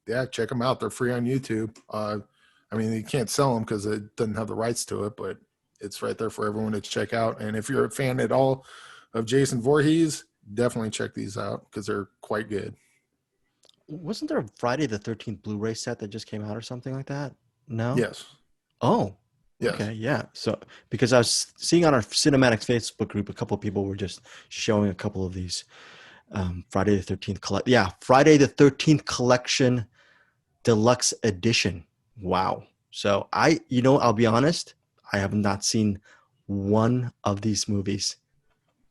yeah, check them out. They're free on YouTube. I mean, you can't sell them because it doesn't have the rights to it, but it's right there for everyone to check out. And if you're a fan at all of Jason Voorhees, definitely check these out because they're quite good. Wasn't there a Friday the 13th Blu-ray set that just came out or something like that? No? Yes. Oh, Yes. okay. Yeah. So, because I was seeing on our Cinematics Facebook group, a couple of people were just showing a couple of these Friday the 13th Friday the 13th Collection Deluxe Edition. Wow. So I'll be honest, I have not seen one of these movies.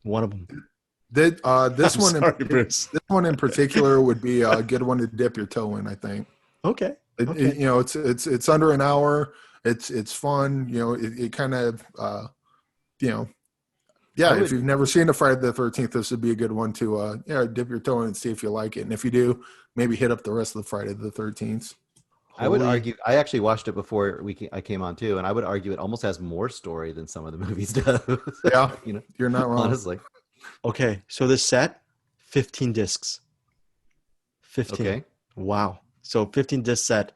One of them. This Bruce. This one in particular would be a good one to dip your toe in, I think. Okay. It's under an hour. It's fun. It kind of if you've never seen a Friday the 13th, this would be a good one to dip your toe in and see if you like it. And if you do, maybe hit up the rest of the Friday the 13th. I would argue, I actually watched it before I came on too, and I would argue it almost has more story than some of the movies do. Yeah, you're not wrong. Honestly. Okay, so this set, 15 discs. 15. Okay. Wow. So 15 disc set,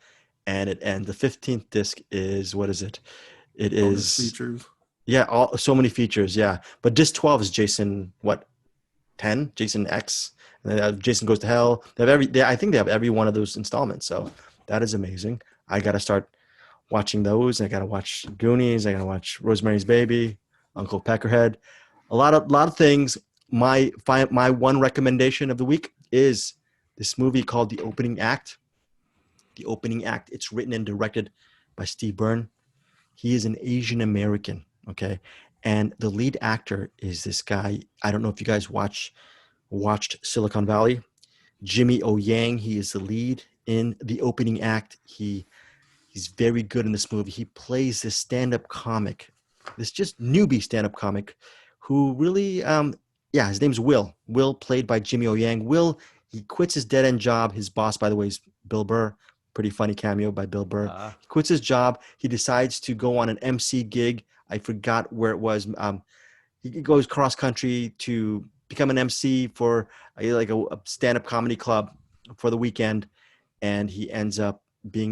and the 15th disc is, what is it? It Bonus is features. Yeah, so many features, yeah. But disc 12 is Jason 10? Jason X. And then Jason Goes to Hell. I think they have every one of those installments. So that is amazing. I got to start watching those. I got to watch Goonies. I got to watch Rosemary's Baby, Uncle Peckerhead. A lot of things. My one recommendation of the week is this movie called The Opening Act. The Opening Act. It's written and directed by Steve Byrne. He is an Asian American, okay? And the lead actor is this guy. I don't know if you guys watched Silicon Valley. Jimmy O Yang. He is the lead in The Opening Act. He's very good in this movie. He plays this stand-up comic, this just newbie stand-up comic who really, his name's Will. Will, played by Jimmy O Yang. Will, he quits his dead-end job. His boss, by the way, is Bill Burr. Pretty funny cameo by Bill Burr. He quits his job. He decides to go on an MC gig. I forgot where it was. He goes cross-country to become an MC for a stand-up comedy club for the weekend. And he ends up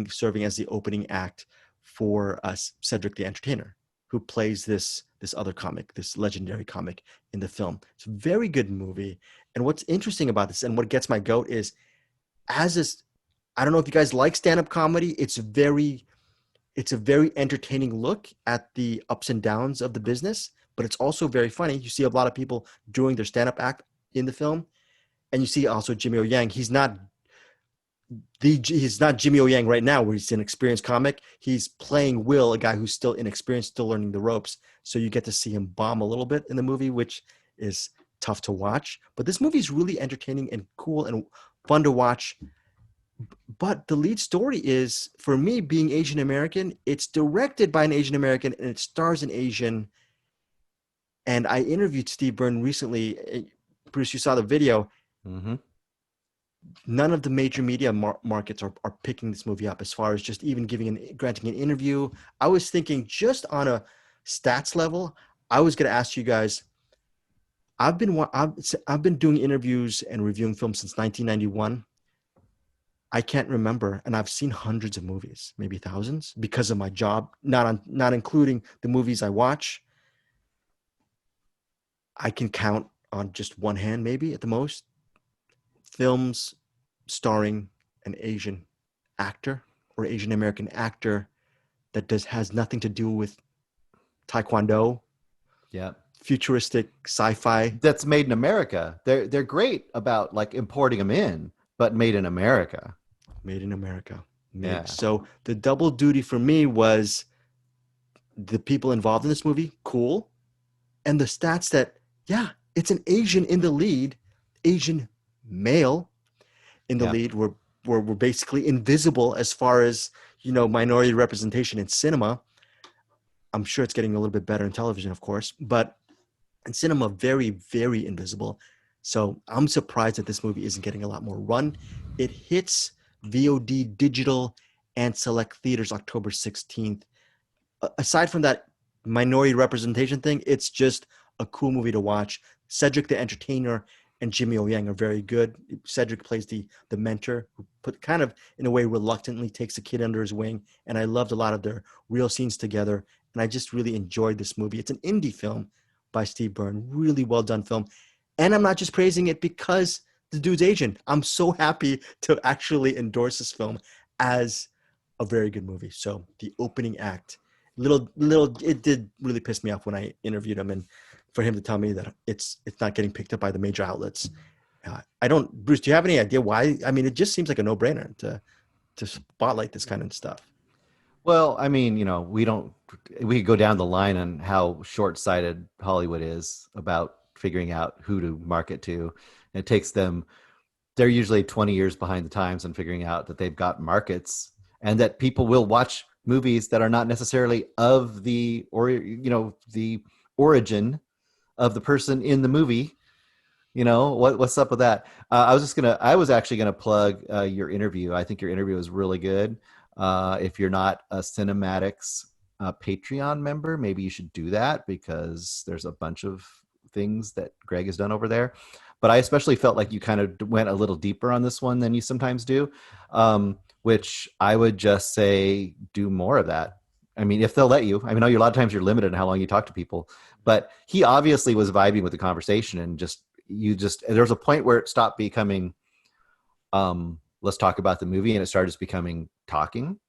serving as the opening act for Cedric the Entertainer, who plays this other comic, this legendary comic in the film. It's a very good movie. And what's interesting about this and what gets my goat is, as this, I don't know if you guys like stand-up comedy. It's a very entertaining look at the ups and downs of the business, but it's also very funny. You see a lot of people doing their stand-up act in the film, and you see also Jimmy O Yang. He's not Jimmy O Yang right now, where he's an experienced comic. He's playing Will, a guy who's still inexperienced, still learning the ropes. So you get to see him bomb a little bit in the movie, which is tough to watch. But this movie is really entertaining and cool and fun to watch. But the lead story is, for me, being Asian American, it's directed by an Asian American and it stars an Asian. And I interviewed Steve Byrne recently. Bruce, you saw the video. Mm-hmm. None of the major media markets are picking this movie up as far as just even granting an interview. I was thinking, just on a stats level, I was going to ask you guys, I've been doing interviews and reviewing films since 1991. I can't remember, and I've seen hundreds of movies, maybe thousands, because of my job, not including the movies I watch. I can count on just one hand, maybe at the most, films starring an Asian actor or Asian American actor that has nothing to do with Taekwondo, Yeah, futuristic sci-fi. that's made in America. They're great about like importing them in, but made in America. Made in America. Yeah. So the double duty for me was the people involved in this movie, cool, and the stats that, yeah, it's an Asian in the lead, Asian male in the lead. We're basically invisible as far as, minority representation in cinema. I'm sure it's getting a little bit better in television, of course, but in cinema, very, very invisible. So I'm surprised that this movie isn't getting a lot more run. It hits VOD, digital, and select theaters October 16th. Aside from that minority representation thing, it's just a cool movie to watch. Cedric the Entertainer and Jimmy O Yang are very good. Cedric plays the mentor who kind of, in a way, reluctantly takes the kid under his wing. And I loved a lot of their real scenes together. And I just really enjoyed this movie. It's an indie film by Steve Byrne. Really well done film. And I'm not just praising it because the dude's Asian. I'm so happy to actually endorse this film as a very good movie. So the opening act, it did really piss me off when I interviewed him, and for him to tell me that it's not getting picked up by the major outlets. Bruce, do you have any idea why? I mean, it just seems like a no-brainer to spotlight this kind of stuff. Well, I mean, we could go down the line on how short-sighted Hollywood is about figuring out who to market to. And it takes them, they're usually 20 years behind the times in figuring out that they've got markets and that people will watch movies that are not necessarily of the origin of the person in the movie. What's up with that? I was actually gonna plug your interview. I think your interview was really good. If you're not a Cinematics Patreon member, maybe you should do that, because there's a bunch of things that Greg has done over there. But I especially felt like you kind of went a little deeper on this one than you sometimes do, which I would just say do more of that. I mean, if they'll let you. I mean, I know a lot of times you're limited in how long you talk to people, but he obviously was vibing with the conversation, and there's a point where it stopped becoming, let's talk about the movie, and it started just becoming talking.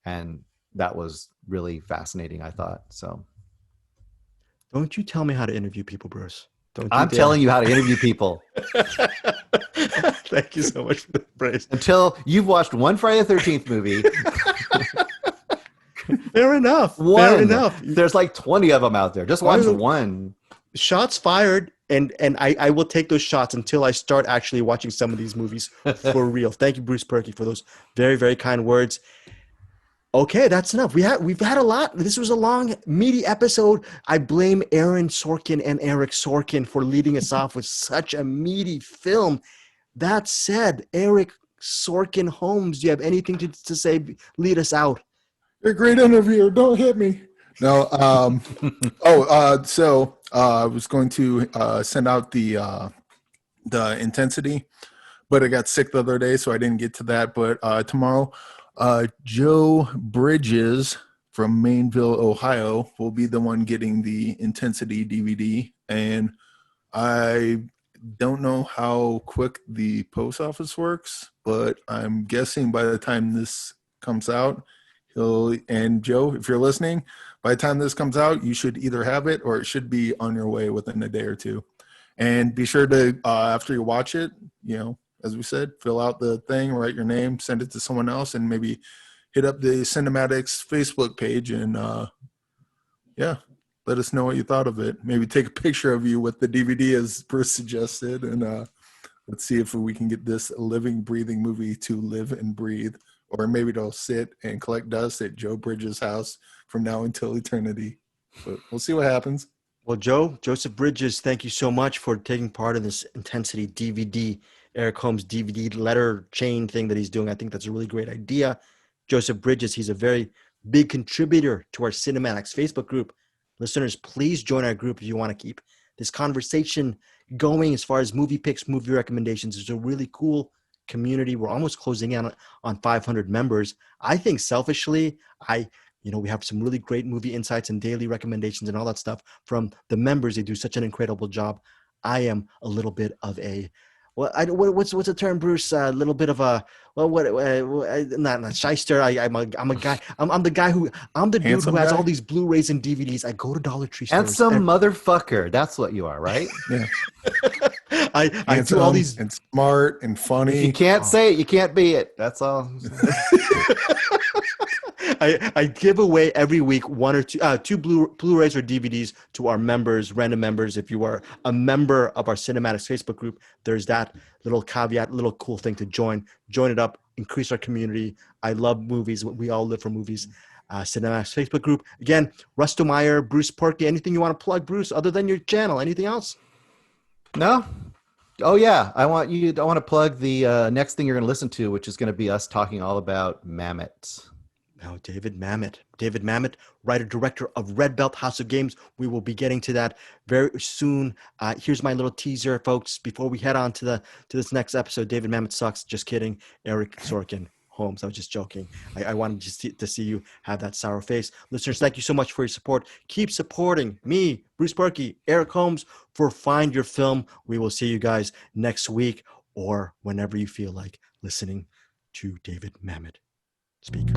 And that was really fascinating, I thought. So don't you tell me how to interview people, Bruce. I'm telling you how to interview people. Thank you so much for the praise. Until you've watched one Friday the 13th movie. Fair enough. Fair enough. There's like 20 of them out there. Just watch one. Shots fired, and I will take those shots until I start actually watching some of these movies for real. Thank you, Bruce Perky, for those very, very kind words. Okay, that's enough. We've had a lot. This was a long, meaty episode. I blame Aaron Sorkin and Eric Sorkin for leading us off with such a meaty film. That said, Eric Sorkin Holmes, do you have anything to say? Lead us out. You're a great interviewer. Don't hit me. No. So I was going to send out the intensity, but I got sick the other day, so I didn't get to that. But tomorrow, Joe Bridges from Mainville, Ohio, will be the one getting the Intensity DVD. And I don't know how quick the post office works, but I'm guessing by the time this comes out, and Joe, if you're listening, by the time this comes out, you should either have it or it should be on your way within a day or two. And be sure to, after you watch it, as we said, fill out the thing, write your name, send it to someone else, and maybe hit up the Cinematics Facebook page and, let us know what you thought of it. Maybe take a picture of you with the DVD as Bruce suggested, and let's see if we can get this living, breathing movie to live and breathe, or maybe it'll sit and collect dust at Joe Bridges' house from now until eternity. But we'll see what happens. Well, Joseph Bridges, thank you so much for taking part in this Intensity DVD, Eric Holmes DVD letter chain thing that he's doing. I think that's a really great idea. Joseph Bridges, he's a very big contributor to our Cinematics Facebook group. Listeners, please join our group if you want to keep this conversation going as far as movie picks, movie recommendations. It's a really cool community. We're almost closing in on 500 members. I think selfishly, we have some really great movie insights and daily recommendations and all that stuff from the members. They do such an incredible job. I am a little bit of a, what's the term, Bruce? A little bit of a, not shyster. I'm a guy. I'm the guy I'm the dude Handsome who has guy? all these Blu-rays and DVDs. I go to Dollar Tree stores. Handsome motherfucker. That's what you are, right? Yeah. I do all these. And smart and funny. If you can't say it, you can't be it. That's all. I give away every week one or two Blu-rays or DVDs to our members, random members. If you are a member of our Cinematics Facebook group, there's that little caveat, little cool thing to join it up, increase our community. I love movies. We all live for movies. Cinematics Facebook group. Again, Rusto Meyer, Bruce Porky, anything you want to plug, Bruce, other than your channel? Anything else? No. Oh yeah, I want to plug the next thing you're going to listen to, which is going to be us talking all about Mamet. Oh, David Mamet, writer director of Red Belt House of Games. We will be getting to that very soon. Here's my little teaser, folks. Before we head on to this next episode, David Mamet sucks. Just kidding. Eric Sorkin Holmes. I was just joking. I wanted to see you have that sour face. Listeners, thank you so much for your support. Keep supporting me, Bruce Berkey, Eric Holmes for Find Your Film. We will see you guys next week or whenever you feel like listening to David Mamet speak.